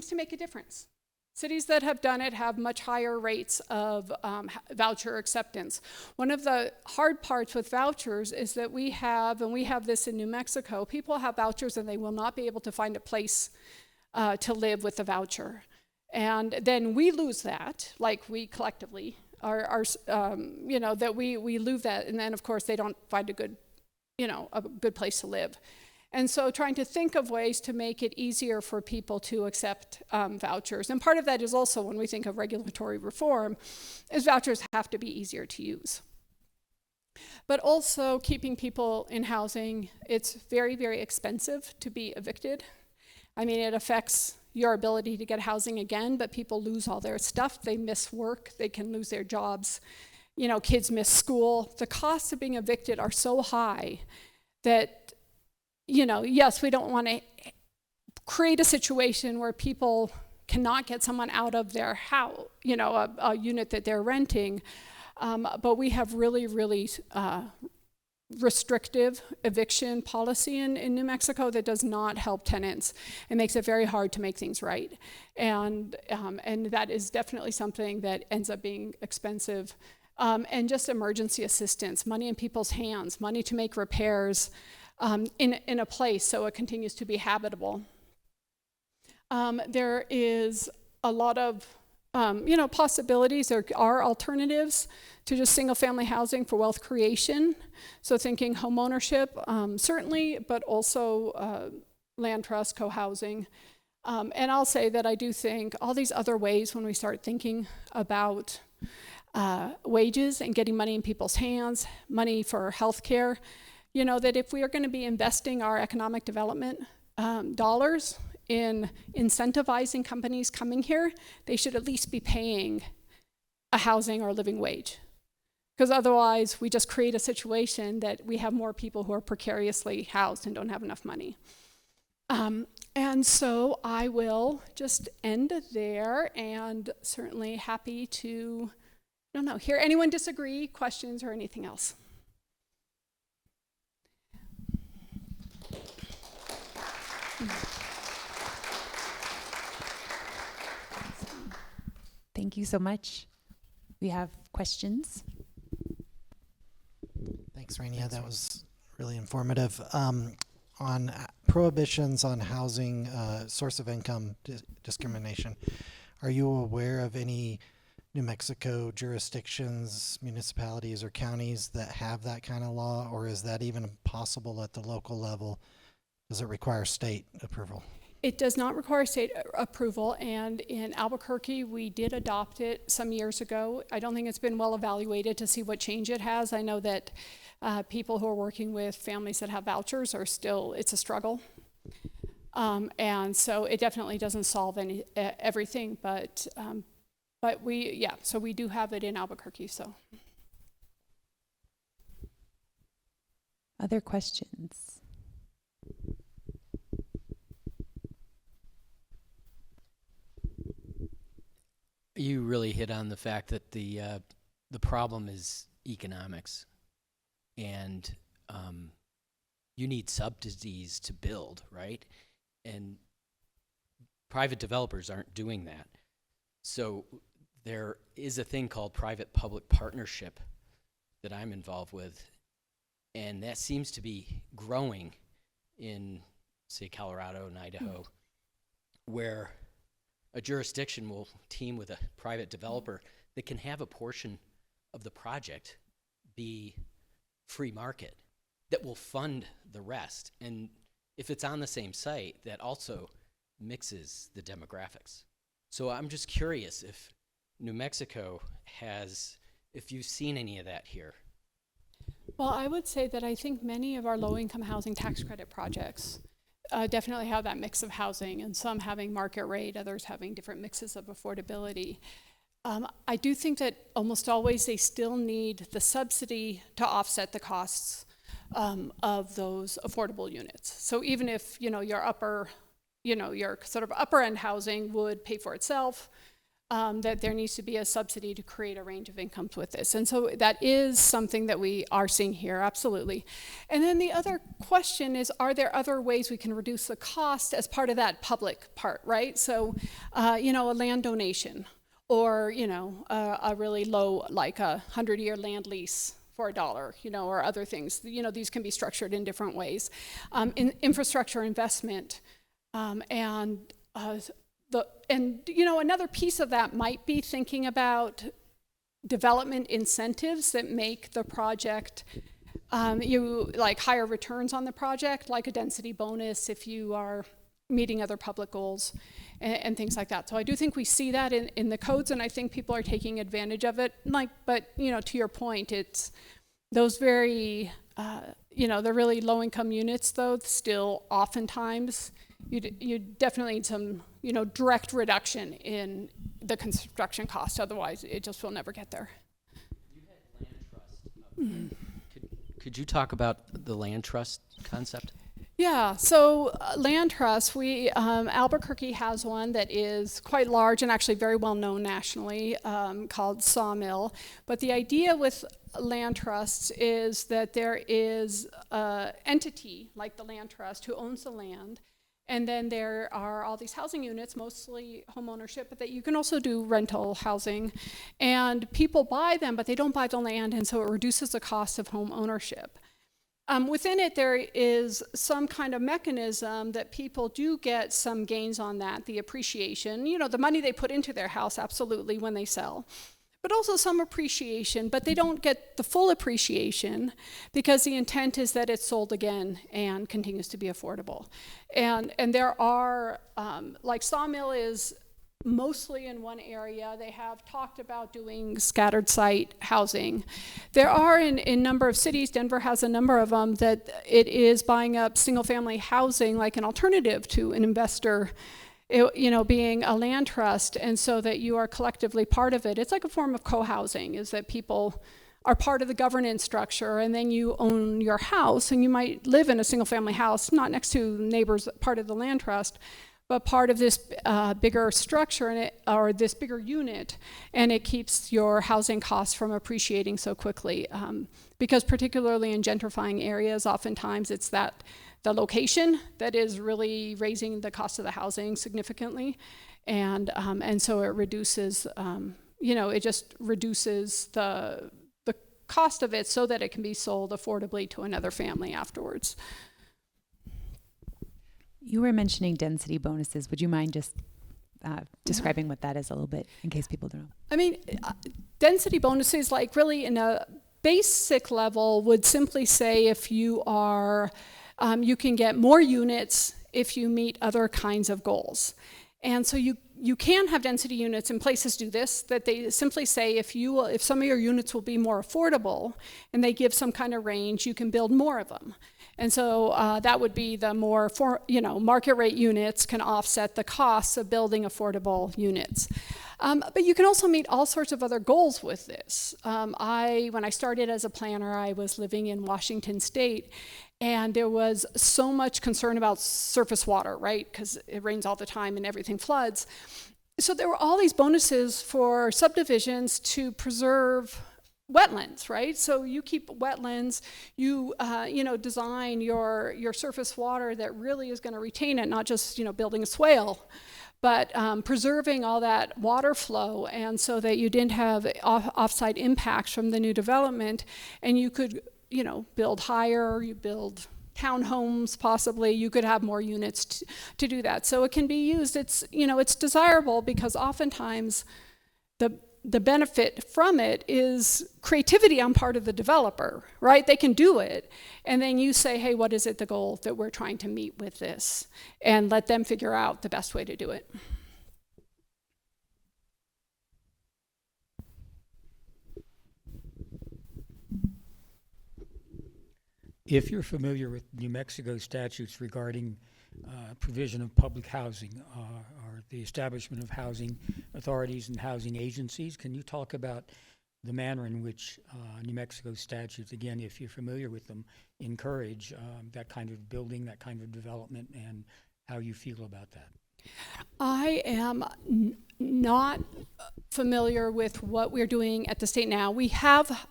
[SPEAKER 3] to make a difference. Cities that have done it have much higher rates of voucher acceptance. One of the hard parts with vouchers is that we have this in New Mexico, people have vouchers and they will not be able to find a place to live with the voucher. And then we lose that, like we collectively that we lose that, and then of course they don't find a good place to live. And so trying to think of ways to make it easier for people to accept vouchers. And part of that is also, when we think of regulatory reform, is vouchers have to be easier to use. But also keeping people in housing, it's very, very expensive to be evicted. I mean, it affects your ability to get housing again, but people lose all their stuff. They miss work. They can lose their jobs. Kids miss school. The costs of being evicted are so high that, yes, we don't want to create a situation where people cannot get someone out of their house, a unit that they're renting. But we have really, really restrictive eviction policy in New Mexico that does not help tenants. It makes it very hard to make things right. And that is definitely something that ends up being expensive. And just emergency assistance, money in people's hands, money to make repairs in a place so it continues to be habitable. There is a lot of possibilities. There are alternatives to just single-family housing for wealth creation. So thinking home ownership, certainly, but also land trust, co-housing. And I'll say that I do think all these other ways, when we start thinking about wages and getting money in people's hands, money for healthcare, that if we are going to be investing our economic development dollars in incentivizing companies coming here, they should at least be paying a housing or living wage. Because otherwise, we just create a situation that we have more people who are precariously housed and don't have enough money. And so I will just end there, and certainly happy to, hear anyone disagree, questions, or anything else.
[SPEAKER 4] Thank you so much. We have questions.
[SPEAKER 2] Thanks, Renia. That was really informative. On prohibitions on housing, source of income discrimination, are you aware of any New Mexico jurisdictions, municipalities, or counties that have that kind of law, or is that even possible at the local level? Does it require state approval?
[SPEAKER 3] It does not require state approval, and in Albuquerque, we did adopt it some years ago. I don't think it's been well evaluated to see what change it has. I know that people who are working with families that have vouchers are still, it's a struggle. And so it definitely doesn't solve everything, but so we do have it in Albuquerque, so.
[SPEAKER 4] Other questions?
[SPEAKER 5] You really hit on the fact that the problem is economics, and you need subsidies to build, right? And private developers aren't doing that. So there is a thing called private-public partnership that I'm involved with, and that seems to be growing in, say, Colorado and Idaho, where a jurisdiction will team with a private developer that can have a portion of the project be free market that will fund the rest. And if it's on the same site, that also mixes the demographics. So I'm just curious if New Mexico if you've seen any of that here.
[SPEAKER 3] Well, I would say that I think many of our low-income housing tax credit projects definitely have that mix of housing, and some having market rate, others having different mixes of affordability. I do think that almost always they still need the subsidy to offset the costs of those affordable units. So even if your sort of upper end housing would pay for itself, that there needs to be a subsidy to create a range of incomes with this. And so that is something that we are seeing here, absolutely. And then the other question is, are there other ways we can reduce the cost as part of that public part, right? So, a land donation, or, a really low, like a 100-year land lease for $1, or other things. These can be structured in different ways. In infrastructure investment, another piece of that might be thinking about development incentives that make the project, higher returns on the project, like a density bonus if you are meeting other public goals and things like that. So I do think we see that in the codes, and I think people are taking advantage of it. But to your point, it's those very, the really low-income units, though, still oftentimes you definitely need some, direct reduction in the construction cost. Otherwise, it just will never get there.
[SPEAKER 5] You had land trust. Could you talk about the land trust concept?
[SPEAKER 3] Yeah, so land trust, Albuquerque has one that is quite large and actually very well known nationally, called Sawmill. But the idea with land trusts is that there is an entity like the land trust who owns the land, and then there are all these housing units, mostly home ownership, but that you can also do rental housing. And people buy them, but they don't buy the land, and so it reduces the cost of home ownership. Within it, there is some kind of mechanism that people do get some gains on that, the appreciation, the money they put into their house, absolutely, when they sell. But also some appreciation, but they don't get the full appreciation because the intent is that it's sold again and continues to be affordable. And there are, Sawmill is mostly in one area. They have talked about doing scattered site housing. There are in a number of cities, Denver has a number of them, that it is buying up single family housing like an alternative to an investor, being a land trust, and so that you are collectively part of it. It's like a form of co-housing, is that people are part of the governance structure, and then you own your house, and you might live in a single family house, not next to neighbors, part of the land trust, but part of this bigger structure or this bigger unit, and it keeps your housing costs from appreciating so quickly. Because particularly in gentrifying areas, oftentimes it's the location that is really raising the cost of the housing significantly. And so it reduces, it just reduces the cost of it so that it can be sold affordably to another family afterwards.
[SPEAKER 4] You were mentioning density bonuses. Would you mind just describing what that is a little bit in case people don't know?
[SPEAKER 3] I mean, density bonuses, like really in a basic level, would simply say if you are, you can get more units if you meet other kinds of goals. And so you can have density units, and places do this, that they simply say if some of your units will be more affordable, and they give some kind of range, you can build more of them. And so that would be the more, market rate units can offset the costs of building affordable units. But you can also meet all sorts of other goals with this. When I started as a planner, I was living in Washington State, and there was so much concern about surface water, right? Because it rains all the time and everything floods. So there were all these bonuses for subdivisions to preserve wetlands, right? So you keep wetlands, you design your surface water that really is going to retain it, not just building a swale, but preserving all that water flow, and so that you didn't have off-site impacts from the new development, and you could build higher, you build townhomes possibly, you could have more units to do that. So it can be used, it's desirable because oftentimes the benefit from it is creativity on part of the developer, right? They can do it. And then you say, hey, what is it, the goal that we're trying to meet with this? And let them figure out the best way to do it.
[SPEAKER 6] If you're familiar with New Mexico statutes regarding provision of public housing or the establishment of housing authorities and housing agencies, can you talk about the manner in which New Mexico statutes, again, if you're familiar with them, encourage that kind of building, that kind of development, and how you feel about that?
[SPEAKER 3] I am not familiar with what we're doing at the state now. We have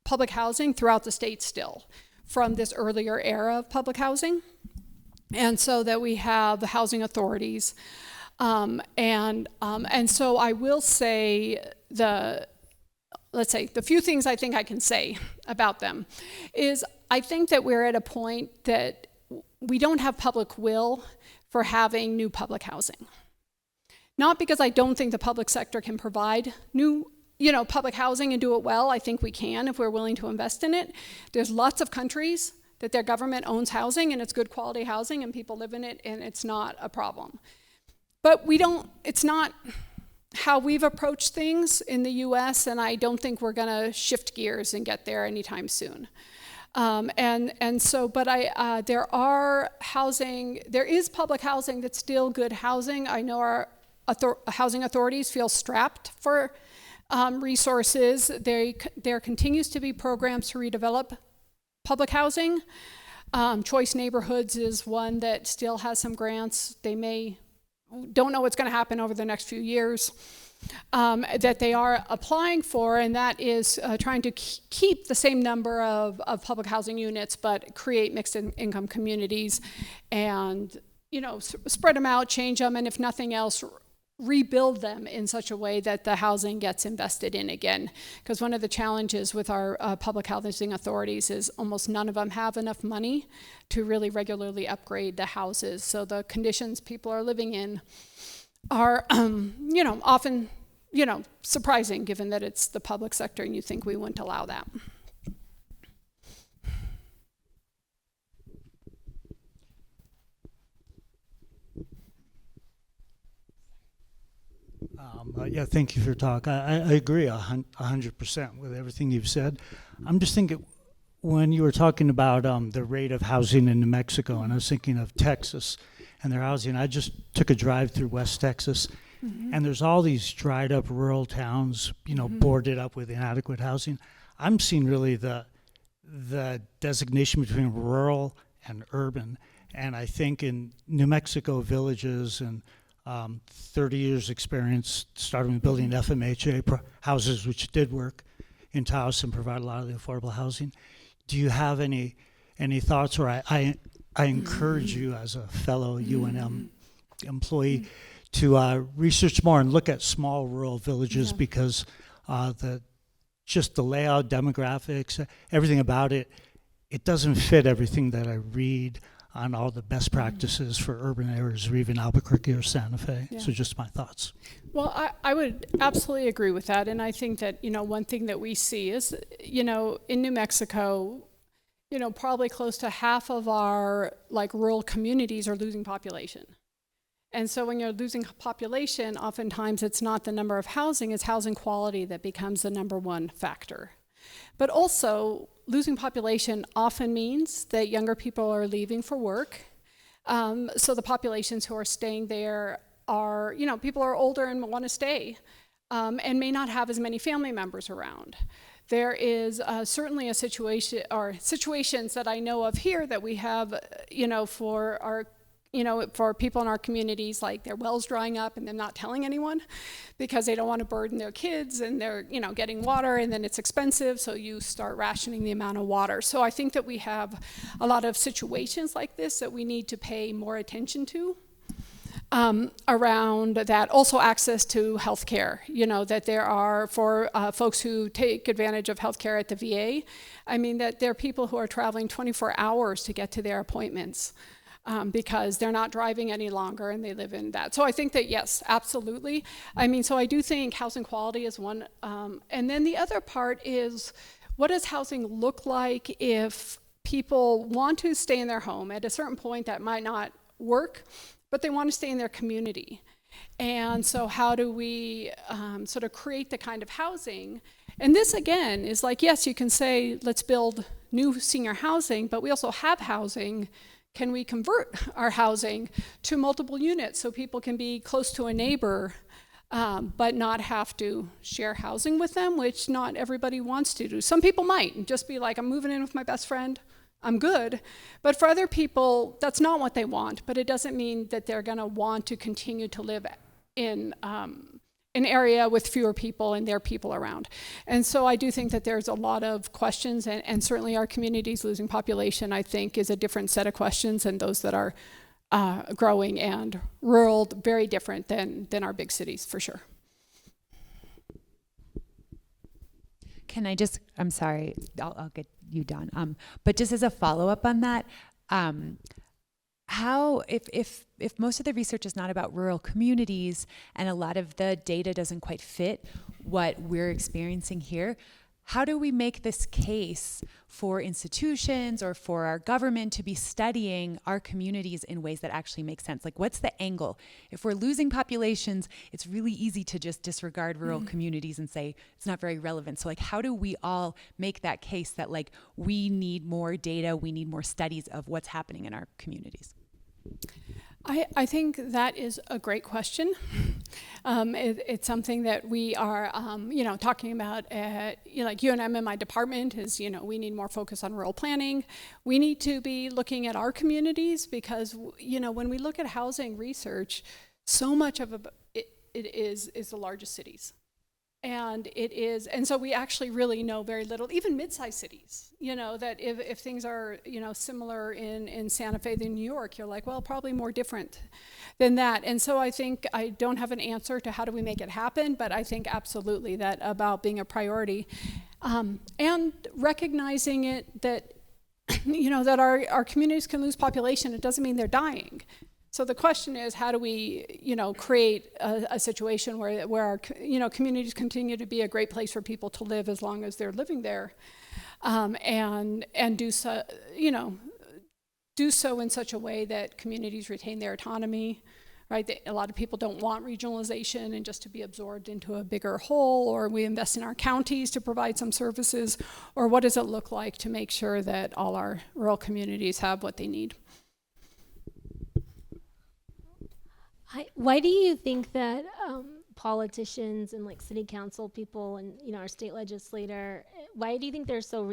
[SPEAKER 3] public housing throughout the state still from this earlier era of public housing. And so that we have the housing authorities. And so I will say the few things I think I can say about them is I think that we're at a point that we don't have public will for having new public housing. Not because I don't think the public sector can provide new public housing and do it well. I think we can if we're willing to invest in it. There's lots of countries that their government owns housing and it's good quality housing and people live in it and it's not a problem. But it's not how we've approached things in the US, and I don't think we're gonna shift gears and get there anytime soon. There is public housing that's still good housing. I know our housing authorities feel strapped for resources. There continues to be programs to redevelop public housing. Choice Neighborhoods is one that still has some grants. Don't know what's going to happen over the next few years that they are applying for, and that is trying to keep the same number of public housing units, but create mixed income communities and spread them out, change them, and if nothing else, rebuild them in such a way that the housing gets invested in again. Because one of the challenges with our public housing authorities is almost none of them have enough money to really regularly upgrade the houses. So the conditions people are living in are, often, surprising given that it's the public sector and you think we wouldn't allow that.
[SPEAKER 7] Thank you for your talk. I agree 100% with everything you've said. I'm just thinking, when you were talking about the rate of housing in New Mexico, and I was thinking of Texas and their housing. I just took a drive through West Texas, and there's all these dried up rural towns, boarded up with inadequate housing. I'm seeing really the designation between rural and urban, and I think in New Mexico villages and 30 years experience starting with building FMHA houses, which did work in Taos and provide a lot of the affordable housing. Do you have any thoughts, or I encourage you as a fellow UNM employee to research more and look at small rural villages
[SPEAKER 3] Yeah.
[SPEAKER 7] because just the layout, demographics, everything about it, it doesn't fit everything that I read on all the best practices for urban areas or even Albuquerque or Santa Fe.
[SPEAKER 3] Yeah.
[SPEAKER 7] So just my thoughts.
[SPEAKER 3] Well, I would absolutely agree with that. And I think that, one thing that we see is, in New Mexico, probably close to half of our rural communities are losing population. And so when you're losing population, oftentimes it's not the number of housing, it's housing quality that becomes the number one factor. But also, losing population often means that younger people are leaving for work. So the populations who are staying there are, people are older and want to stay and may not have as many family members around. There is certainly a situation, or situations that I know of here that we have, for our for people in our communities, like their wells drying up and them not telling anyone because they don't want to burden their kids, and they're, getting water, and then it's expensive, so you start rationing the amount of water. So I think that we have a lot of situations like this that we need to pay more attention to. Around that, also access to health care, that there are, for folks who take advantage of health care at the VA, that there are people who are traveling 24 hours to get to their appointments. Because they're not driving any longer and they live in that. So I think that, yes, absolutely. So I do think housing quality is one. And then the other part is, what does housing look like if people want to stay in their home? At a certain point, that might not work, but they want to stay in their community. And so how do we sort of create the kind of housing? And this, again, is yes, you can say, let's build new senior housing, but we also have housing. Can we convert our housing to multiple units so people can be close to a neighbor, but not have to share housing with them, which not everybody wants to do. Some people might and just be like, I'm moving in with my best friend, I'm good. But for other people, that's not what they want, but it doesn't mean that they're gonna want to continue to live in an area with fewer people and their people around. And so I do think that there's a lot of questions, and certainly our communities losing population, I think, is a different set of questions than those that are growing and rural, very different than our big cities, for sure.
[SPEAKER 4] Can I just, I'm sorry, I'll get you done. But just as a follow-up on that, how, if most of the research is not about rural communities and a lot of the data doesn't quite fit what we're experiencing here, how do we make this case for institutions or for our government to be studying our communities in ways that actually make sense? What's the angle? If we're losing populations, it's really easy to just disregard rural communities and say it's not very relevant. So how do we all make that case that we need more data, we need more studies of what's happening in our communities?
[SPEAKER 3] I think that is a great question. It's something that we are, talking about at, UNM in my department is, we need more focus on rural planning. We need to be looking at our communities because, when we look at housing research, so much of it is the largest cities. And so we actually really know very little, even mid-sized cities, that if things are, similar in Santa Fe than New York, you're like, well, probably more different than that. And so I think I don't have an answer to how do we make it happen, but I think absolutely that about being a priority and recognizing it that, that our communities can lose population. It doesn't mean they're dying. So the question is, how do we, create a situation where our, communities continue to be a great place for people to live as long as they're living there, and do so, do so in such a way that communities retain their autonomy, right? A lot of people don't want regionalization and just to be absorbed into a bigger whole, or we invest in our counties to provide some services, or what does it look like to make sure that all our rural communities have what they need?
[SPEAKER 8] Why do you think that politicians and city council people and our state legislator, why do you think they're so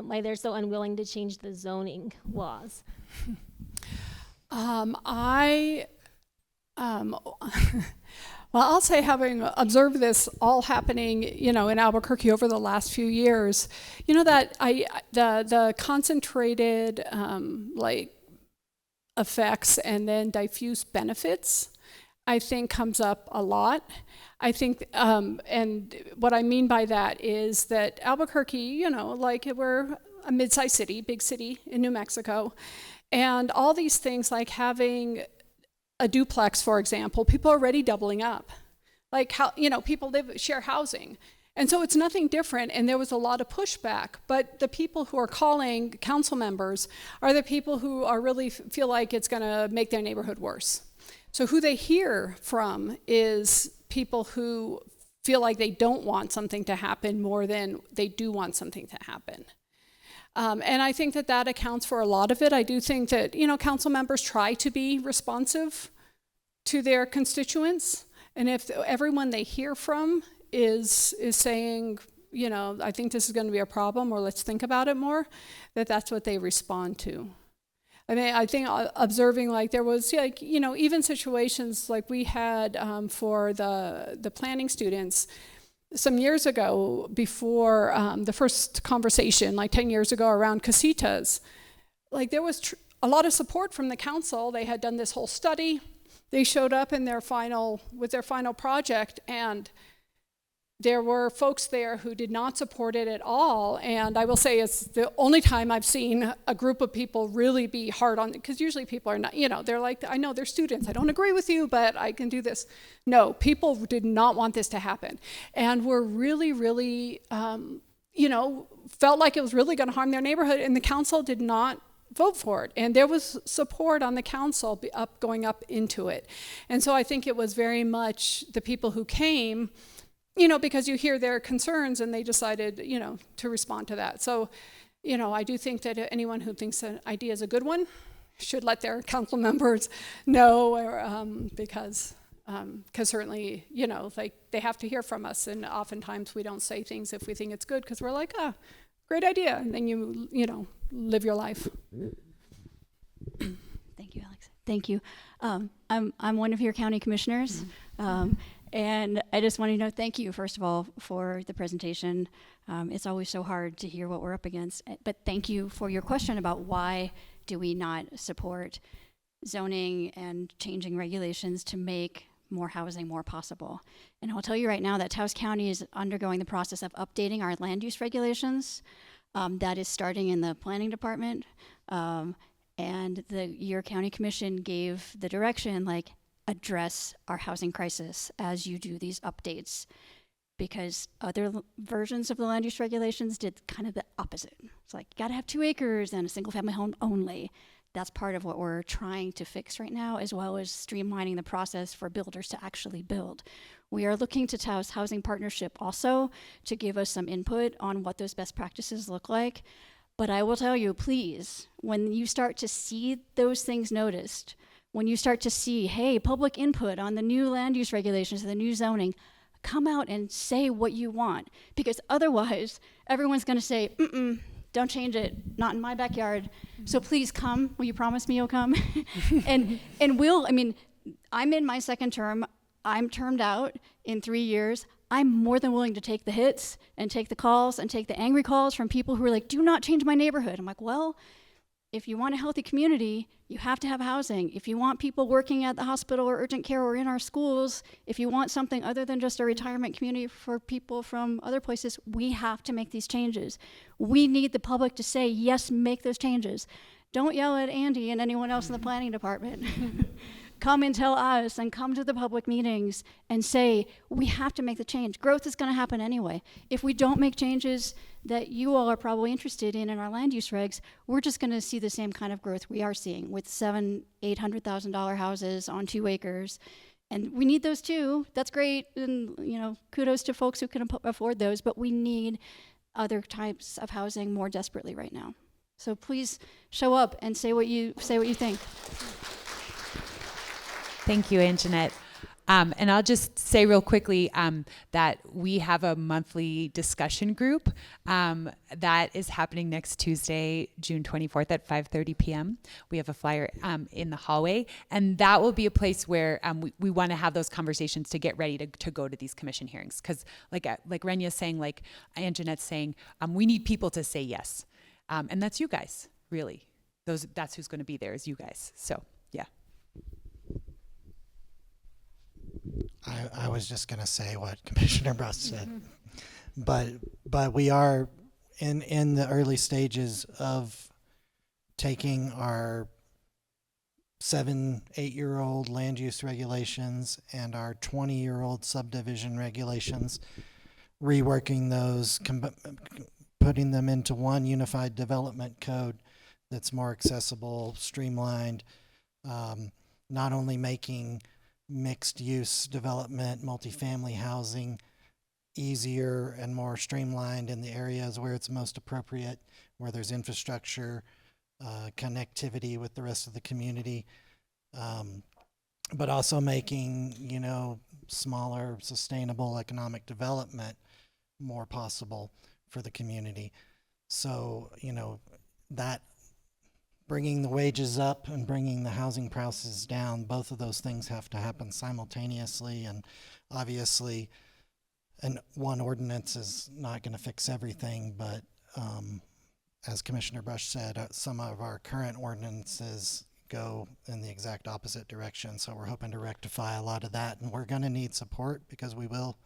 [SPEAKER 8] why they're so unwilling to change the zoning laws?
[SPEAKER 3] Well, I'll say, having observed this all happening, in Albuquerque over the last few years, that the concentrated effects and then diffuse benefits I think comes up a lot. I think, and what I mean by that is that Albuquerque, you know, like we're a mid-sized city, big city in New Mexico, and all these things like having a duplex, for example, people are already doubling up. Like how, you know, people share housing. And so it's nothing different, and there was a lot of pushback, but the people who are calling council members are the people who are really feel like it's gonna make their neighborhood worse. So who they hear from is people who feel like they don't want something to happen more than they do want something to happen. And I think that that accounts for a lot of it. I do think that, you know, council members try to be responsive to their constituents, and if everyone they hear from is saying, you know, I think this is going to be a problem, or let's think about it more, that's what they respond to. I mean, I think observing, like there was, like, you know, even situations like we had for the planning students some years ago, before the first conversation, like 10 years ago, around casitas. Like there was a lot of support from the council. They had done this whole study. They showed up in their final project, and there were folks there who did not support it at all. And I will say it's the only time I've seen a group of people really be hard on it, because usually people are not, you know, they're like, I know they're students, I don't agree with you, but I can do this. No, people did not want this to happen. And were really, really, you know, felt like it was really gonna harm their neighborhood, and the council did not vote for it. And there was support on the council going up into it. And so I think it was very much the people who came, you know, because you hear their concerns, and they decided, you know, to respond to that. So, you know, I do think that anyone who thinks an idea is a good one should let their council members know, or, because certainly, you know, like they have to hear from us, and oftentimes we don't say things if we think it's good, because we're like, ah, great idea, and then you know, live your life.
[SPEAKER 9] Thank you, Alex. Thank you. I'm one of your county commissioners. And I just want to know, thank you, first of all, for the presentation. It's always so hard to hear what we're up against, but thank you for your question about why do we not support zoning and changing regulations to make more housing more possible. And I'll tell you right now that Taos County is undergoing the process of updating our land use regulations. That is starting in the planning department. And your county commission gave the direction, like, address our housing crisis as you do these updates, because other versions of the land use regulations did kind of the opposite. It's like, you gotta have 2 acres and a single family home only. That's part of what we're trying to fix right now, as well as streamlining the process for builders to actually build. We are looking to Taos Housing Partnership also to give us some input on what those best practices look like. But I will tell you, please, when you start to see those things noticed, when you start to see, hey, public input on the new land use regulations, the new zoning, come out and say what you want, because otherwise everyone's gonna say, don't change it, not in my backyard. So please come, will you promise me you'll come? and I mean, I'm in my 2nd term, I'm termed out in 3 years. I'm more than willing to take the hits and take the calls and take the angry calls from people who are like, do not change my neighborhood. I'm like, well, if you want a healthy community, you have to have housing. If you want people working at the hospital or urgent care or in our schools, if you want something other than just a retirement community for people from other places, we have to make these changes. We need the public to say, yes, make those changes. Don't yell at Andy and anyone else in the planning department. Come and tell us, and come to the public meetings and say, we have to make the change. Growth is going to happen anyway. If we don't make changes that you all are probably interested in our land use regs, we're just going to see the same kind of growth we are seeing with $700,000-$800,000 houses on 2 acres. And we need those too. That's great. And, you know, kudos to folks who can afford those, but we need other types of housing more desperately right now. So please show up and say what you think.
[SPEAKER 4] Thank you, Anjanette. And I'll just say real quickly that we have a monthly discussion group that is happening next Tuesday, June 24th at 5:30 p.m. We have a flyer in the hallway, and that will be a place where we want to have those conversations to get ready to go to these commission hearings. Because like Renia's saying, like Anjanette's saying, we need people to say yes. And that's you guys, really. That's who's going to be there, is you guys. So, yeah.
[SPEAKER 2] I was just going to say what Commissioner Bruss said, but we are in the early stages of taking our 7-8-year-old land use regulations and our 20-year-old subdivision regulations, reworking those, putting them into one unified development code that's more accessible, streamlined, not only making mixed use development, multifamily housing easier and more streamlined in the areas where it's most appropriate, where there's infrastructure, connectivity with the rest of the community, but also making, smaller, sustainable economic development more possible for the community. So, that bringing the wages up and bringing the housing prices down, both of those things have to happen simultaneously. And obviously, one ordinance is not going to fix everything, but as Commissioner Brush said, some of our current ordinances go in the exact opposite direction. So we're hoping to rectify a lot of that, and we're going to need support because we will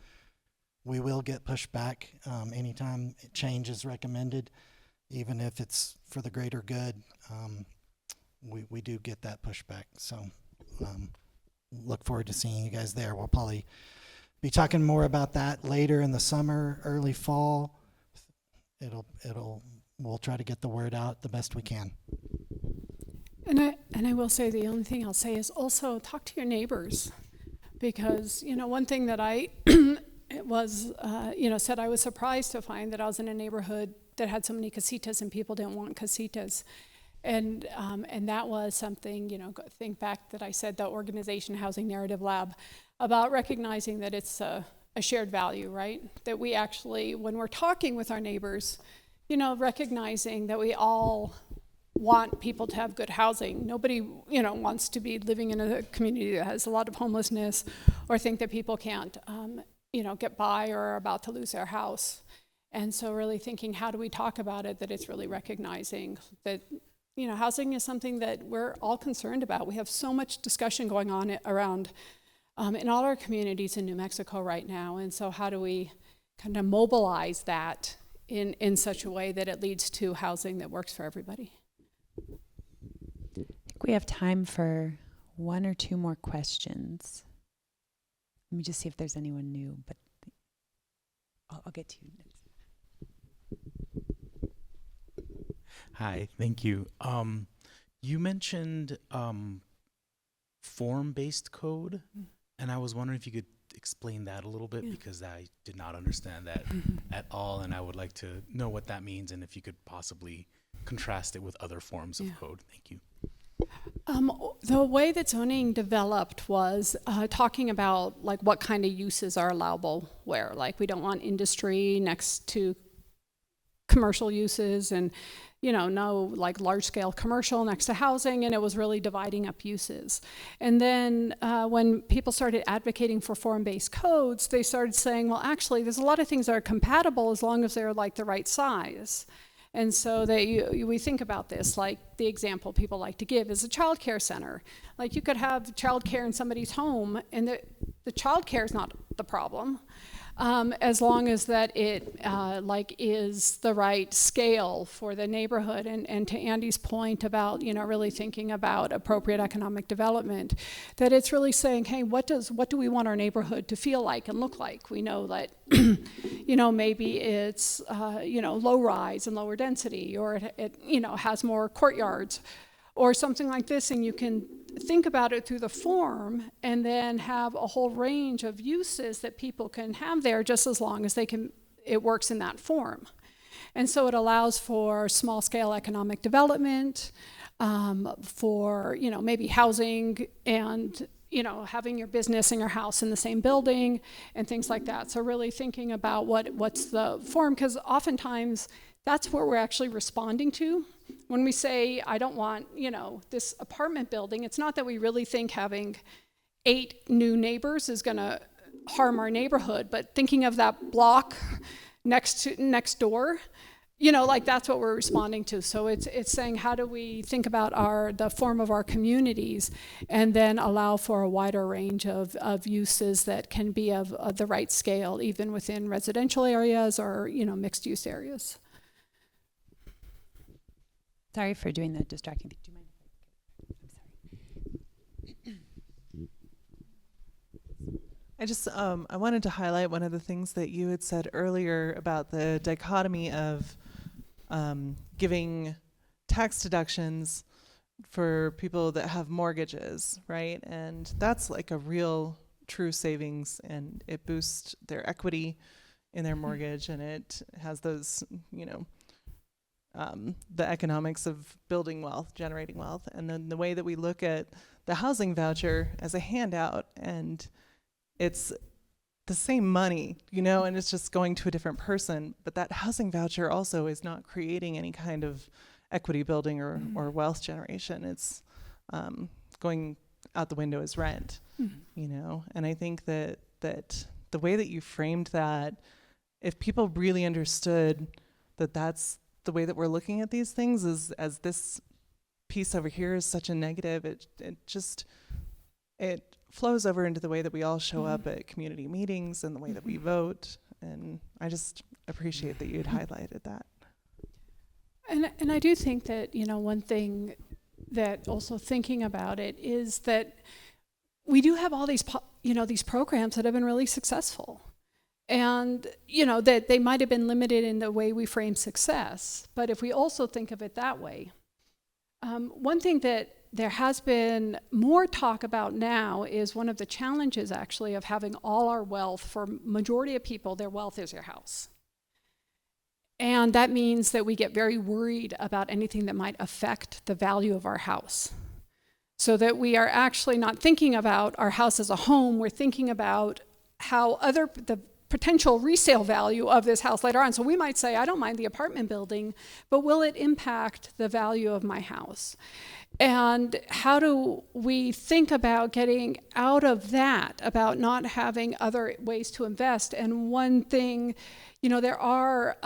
[SPEAKER 2] get pushback anytime change is recommended, even if it's for the greater good. We do get that pushback. So look forward to seeing you guys there. We'll probably be talking more about that later in the summer, early fall. We'll try to get the word out the best we can.
[SPEAKER 3] And I will say, the only thing I'll say is also talk to your neighbors, because one thing that I was said, I was surprised to find that I was in a neighborhood that had so many casitas and people didn't want casitas. And that was something, think back that I said the organization Housing Narrative Lab, about recognizing that it's a shared value, right? That we actually, when we're talking with our neighbors, recognizing that we all want people to have good housing. Nobody, wants to be living in a community that has a lot of homelessness, or think that people can't, get by or are about to lose their house. And so really thinking, how do we talk about it, that it's really recognizing that, housing is something that we're all concerned about. We have so much discussion going on around in all our communities in New Mexico right now. And so how do we kind of mobilize that in such a way that it leads to housing that works for everybody?
[SPEAKER 4] I think we have time for one or two more questions. Let me just see if there's anyone new, but I'll get to you next.
[SPEAKER 10] Hi, thank you. You mentioned form-based code, and I was wondering if you could explain that a little bit, because I did not understand that at all, and I would like to know what that means, and if you could possibly contrast it with other forms of code. Thank you.
[SPEAKER 3] The way that zoning developed was talking about like what kind of uses are allowable where. Like we don't want industry next to commercial uses, and no like large scale commercial next to housing, and it was really dividing up uses. And then when people started advocating for form-based codes, they started saying, well, actually there's a lot of things that are compatible as long as they're like the right size. And so we think about this, like the example people like to give is a child care center. Like you could have child care in somebody's home, and the child care is not the problem, as long as that it is the right scale for the neighborhood. And to Andy's point about really thinking about appropriate economic development, that it's really saying, hey, what do we want our neighborhood to feel like and look like? We know that maybe it's low rise and lower density, or it has more courtyards or something like this, and you can think about it through the form and then have a whole range of uses that people can have there, just as long as it works in that form. And so it allows for small scale economic development, for maybe housing, and having your business and your house in the same building and things like that. So really thinking about what's the form, because oftentimes that's what we're actually responding to. When we say, I don't want, this apartment building, it's not that we really think having 8 new neighbors is going to harm our neighborhood, but thinking of that block next door, like that's what we're responding to. So it's saying, how do we think about the form of our communities and then allow for a wider range of uses that can be of the right scale, even within residential areas or, mixed use areas.
[SPEAKER 4] Sorry for doing the distracting thing. Do you mind?
[SPEAKER 11] I'm sorry. I wanted to highlight one of the things that you had said earlier about the dichotomy of giving tax deductions for people that have mortgages, right? And that's like a real true savings, and it boosts their equity in their mortgage, and it has those, the economics of building wealth, generating wealth. And then the way that we look at the housing voucher as a handout, and it's the same money, and it's just going to a different person. But that housing voucher also is not creating any kind of equity building or wealth generation. It's going out the window as rent, And I think that the way that you framed that, if people really understood that that's the way that we're looking at these things, is as this piece over here is such a negative, it flows over into the way that we all show up at community meetings and the way that we vote. And I just appreciate that you'd highlighted that.
[SPEAKER 3] And I do think that, one thing that also thinking about it is that we do have all these, these programs that have been really successful. And, that they might have been limited in the way we frame success. But if we also think of it that way, one thing that there has been more talk about now is one of the challenges actually of having all our wealth. For majority of people, their wealth is their house. And that means that we get very worried about anything that might affect the value of our house. So that we are actually not thinking about our house as a home, we're thinking about how the potential resale value of this house later on. So we might say, I don't mind the apartment building, but will it impact the value of my house? And how do we think about getting out of that, about not having other ways to invest? And one thing, there are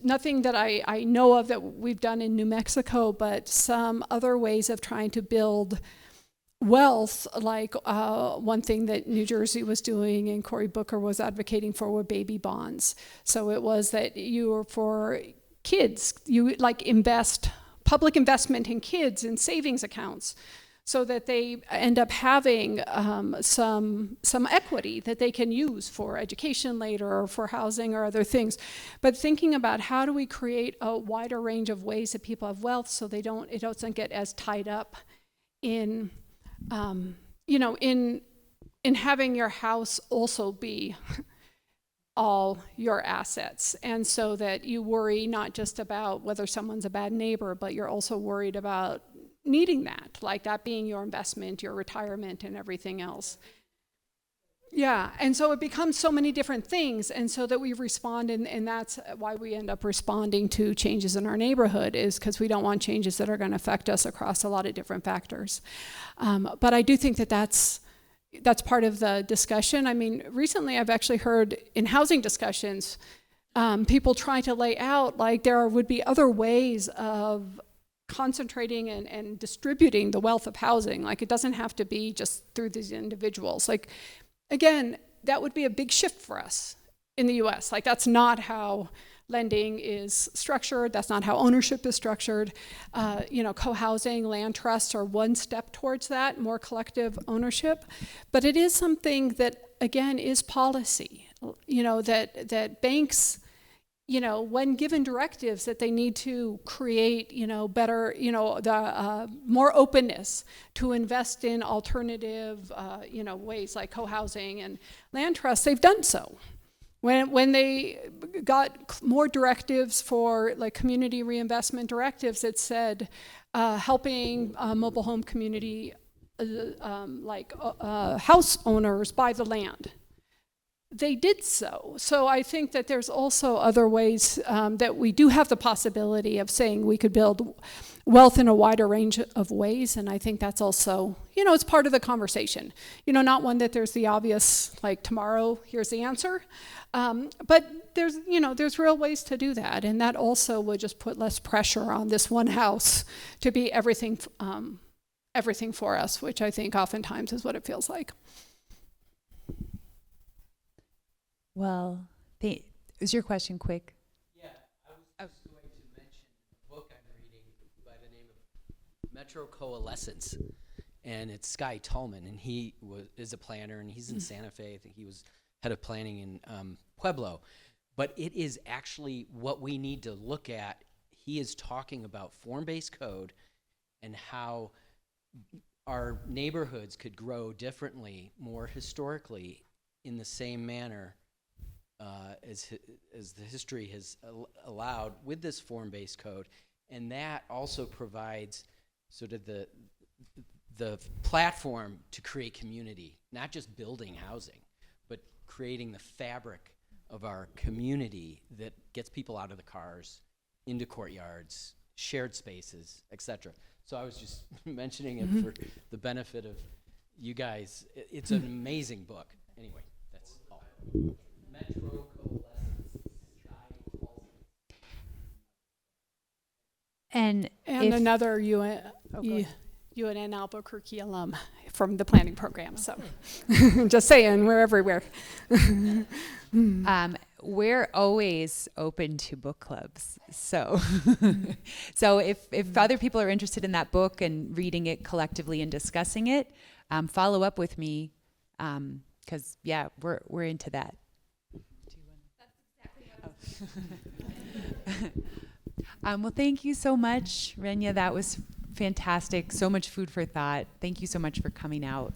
[SPEAKER 3] nothing that I know of that we've done in New Mexico, but some other ways of trying to build wealth, like one thing that New Jersey was doing and Cory Booker was advocating for were baby bonds. So it was that you were for kids, you invest public investment in kids in savings accounts so that they end up having some equity that they can use for education later or for housing or other things. But thinking about how do we create a wider range of ways that people have wealth so it doesn't get as tied up in in having your house also be all your assets. And so that you worry not just about whether someone's a bad neighbor, but you're also worried about needing that, like that being your investment, your retirement, and everything else. Yeah, and so it becomes so many different things, and so that we respond, and that's why we end up responding to changes in our neighborhood, is because we don't want changes that are going to affect us across a lot of different factors. But I do think that that's part of the discussion. I mean, recently I've actually heard in housing discussions, people try to lay out like there would be other ways of concentrating and distributing the wealth of housing. Like it doesn't have to be just through these individuals. Like, again, that would be a big shift for us in the US. Like that's not how lending is structured. That's not how ownership is structured. Co-housing, land trusts are one step towards that, more collective ownership. But it is something that, again, is policy. That banks, when given directives that they need to create, better, the more openness to invest in alternative, ways like co-housing and land trusts, they've done so. When they got more directives for like community reinvestment directives that said helping mobile home community house owners buy the land. they did so. So I think that there's also other ways that we do have the possibility of saying we could build wealth in a wider range of ways, and I think that's also, it's part of the conversation. Not one that there's the obvious, like tomorrow, here's the answer, but there's real ways to do that, and that also would just put less pressure on this one house to be everything for us, which I think oftentimes is what it feels like.
[SPEAKER 4] Well, is your question quick?
[SPEAKER 5] Yeah, I was going to mention a book I'm reading by the name of Metro Coalescence, and it's Sky Tallman, and he is a planner, and he's in Santa Fe. I think he was head of planning in Pueblo. But it is actually what we need to look at. He is talking about form-based code and how our neighborhoods could grow differently, more historically, in the same manner as the history has allowed with this form-based code. And that also provides sort of the platform to create community, not just building housing, but creating the fabric of our community that gets people out of the cars, into courtyards, shared spaces, etc. So I was just mentioning it for the benefit of you guys. It's an amazing book. Anyway, that's all. Metro Coalescence, Sky Tallman.
[SPEAKER 4] And
[SPEAKER 3] Another UNN Albuquerque alum from the planning program. So just saying, we're everywhere.
[SPEAKER 4] We're always open to book clubs. So so if other people are interested in that book and reading it collectively and discussing it, follow up with me, because we're into that. Well, thank you so much, Renia. That was fantastic. So much food for thought. Thank you so much for coming out.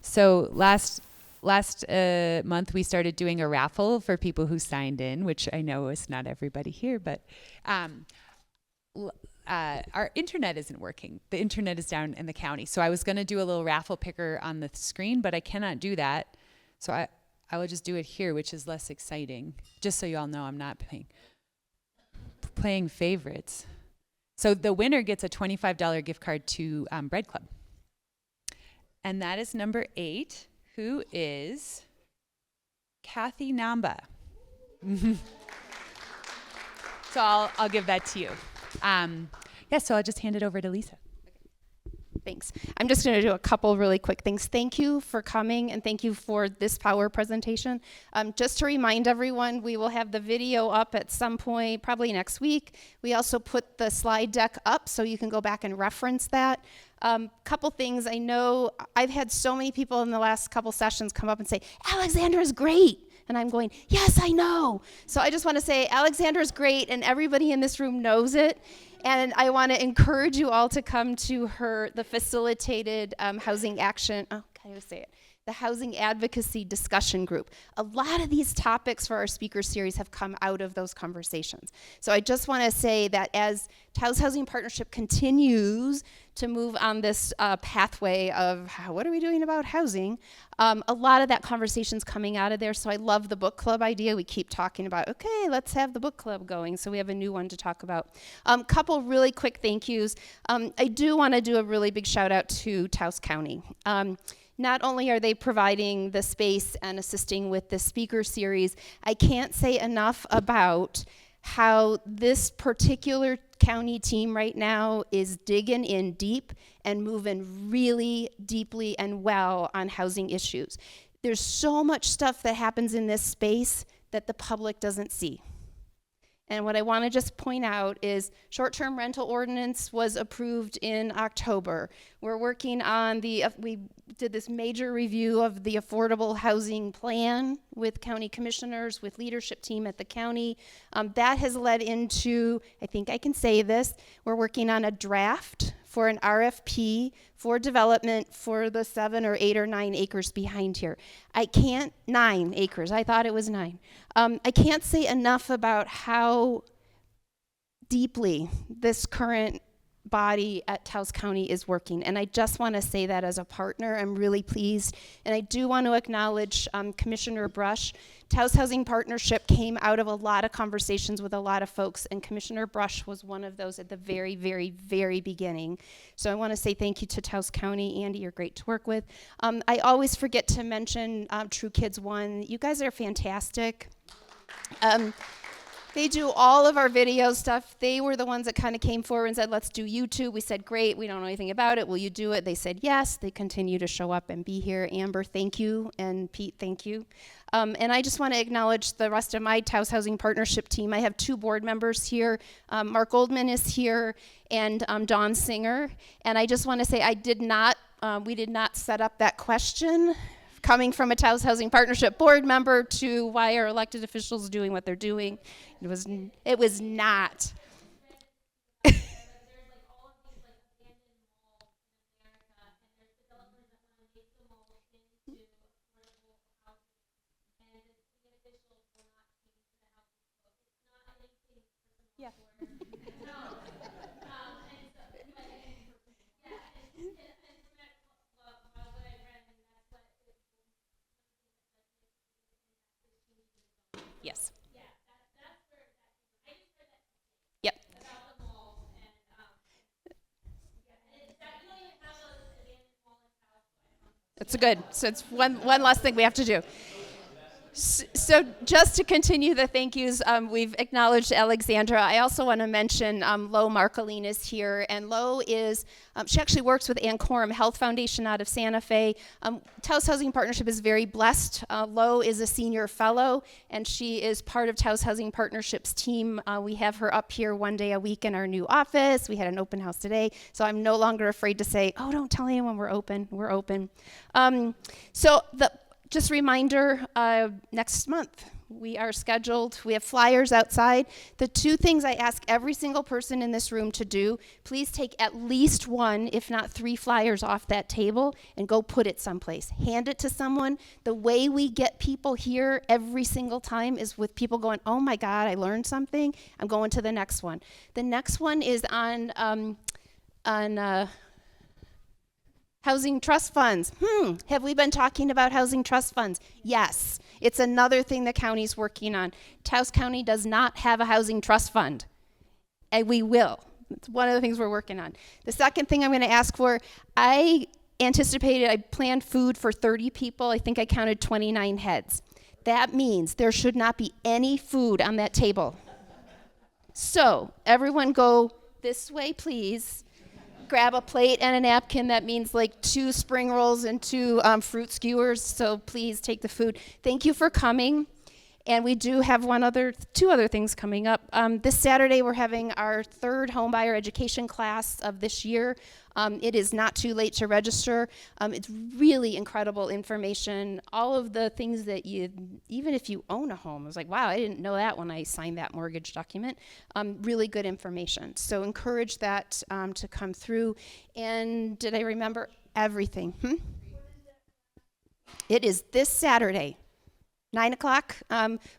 [SPEAKER 4] So last month we started doing a raffle for people who signed in, which I know is not everybody here, but our internet isn't working. The internet is down in the county. So I was going to do a little raffle picker on the screen, but I cannot do that. So I will just do it here, which is less exciting. Just so you all know, I'm not playing favorites. So the winner gets a $25 gift card to Bread Club. And that is number 8, who is Kathy Namba. So I'll give that to you. So I'll just hand it over to Lisa.
[SPEAKER 1] Thanks. I'm just going to do a couple really quick things. Thank you for coming, and thank you for this power presentation. Just to remind everyone, we will have the video up at some point, probably next week. We also put the slide deck up so you can go back and reference that. Couple things. I know I've had so many people in the last couple sessions come up and say, Alexandra's great. And I'm going, yes, I know. So I just want to say Alexandra's great, and everybody in this room knows it. And I want to encourage you all to come to the facilitated housing action, the housing advocacy discussion group. A lot of these topics for our speaker series have come out of those conversations. So I just want to say that as Taos Housing Partnership continues to move on this pathway of what are we doing about housing, a lot of that conversation's coming out of there. So I love the book club idea. We keep talking about, okay, let's have the book club going. So we have a new one to talk about. Couple really quick thank yous. I do want to do a really big shout out to Taos County. Not only are they providing the space and assisting with the speaker series, I can't say enough about how this particular county team right now is digging in deep and moving really deeply and well on housing issues. There's so much stuff that happens in this space that the public doesn't see. And what I want to just point out is short-term rental ordinance was approved in October. We're working on we did this major review of the affordable housing plan with county commissioners, with leadership team at the county. That has led into, I think I can say this, we're working on a draft for an RFP for development for the 7 or 8 or 9 acres behind here. 9 acres, I thought it was 9. I can't say enough about how deeply this current body at Taos County is working. And I just want to say that as a partner, I'm really pleased. And I do want to acknowledge Commissioner Brush. Taos Housing Partnership came out of a lot of conversations with a lot of folks, and Commissioner Brush was one of those at the very, very, very beginning. So I want to say thank you to Taos County. Andy, you're great to work with. I always forget to mention True Kids 1. You guys are fantastic. They do all of our video stuff. They were the ones that kind of came forward and said, let's do YouTube. We said, great, we don't know anything about it. Will you do it? They said yes. They continue to show up and be here. Amber, thank you. And Pete, thank you. And I just want to acknowledge the rest of my Taos Housing Partnership team. I have 2 board members here. Mark Goldman is here, and Dawn Singer. And I just want to say we did not set up that question coming from a Taos Housing Partnership board member to why are elected officials doing what they're doing. It was not. Yeah. Yes. Yep. That's good. So it's one last thing we have to do. So just to continue the thank yous, we've acknowledged Alexandra. I also want to mention Lo Marcolin is here, and Lo is, she actually works with Ancorum Health Foundation out of Santa Fe. Taos Housing Partnership is very blessed. Lo is a senior fellow, and she is part of Taos Housing Partnership's team. We have her up here one day a week in our new office. We had an open house today, so I'm no longer afraid to say, oh, don't tell anyone we're open. We're open. Just a reminder, next month we are scheduled. We have flyers outside. The 2 things I ask every single person in this room to do, please take at least 1, if not 3 flyers off that table and go put it someplace. Hand it to someone. The way we get people here every single time is with people going, oh my God, I learned something. I'm going to the next one. The next one is on housing trust funds. Have we been talking about housing trust funds? Yes. It's another thing the county's working on. Taos County does not have a housing trust fund, and we will. It's one of the things we're working on. The second thing I'm going to ask for, I planned food for 30 people. I think I counted 29 heads. That means there should not be any food on that table. So everyone go this way, please. Grab a plate and a napkin. That means like 2 spring rolls and 2 fruit skewers. So please take the food. Thank you for coming. And we do have 2 other things coming up. This Saturday, we're having our 3rd homebuyer education class of this year. It is not too late to register. It's really incredible information. All of the things that even if you own a home, I was like, wow, I didn't know that when I signed that mortgage document. Really good information. So encourage that to come through. And did I remember everything? It is this Saturday. 9 o'clock.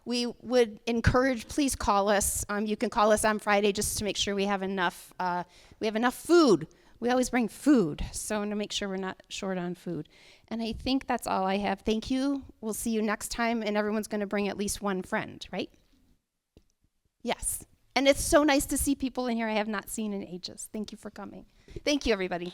[SPEAKER 1] We would encourage, please call us. You can call us on Friday just to make sure we have enough food. We always bring food, so I want to make sure we're not short on food. And I think that's all I have. Thank you. We'll see you next time, and everyone's going to bring at least 1 friend, right? Yes. And it's so nice to see people in here I have not seen in ages. Thank you for coming. Thank you, everybody.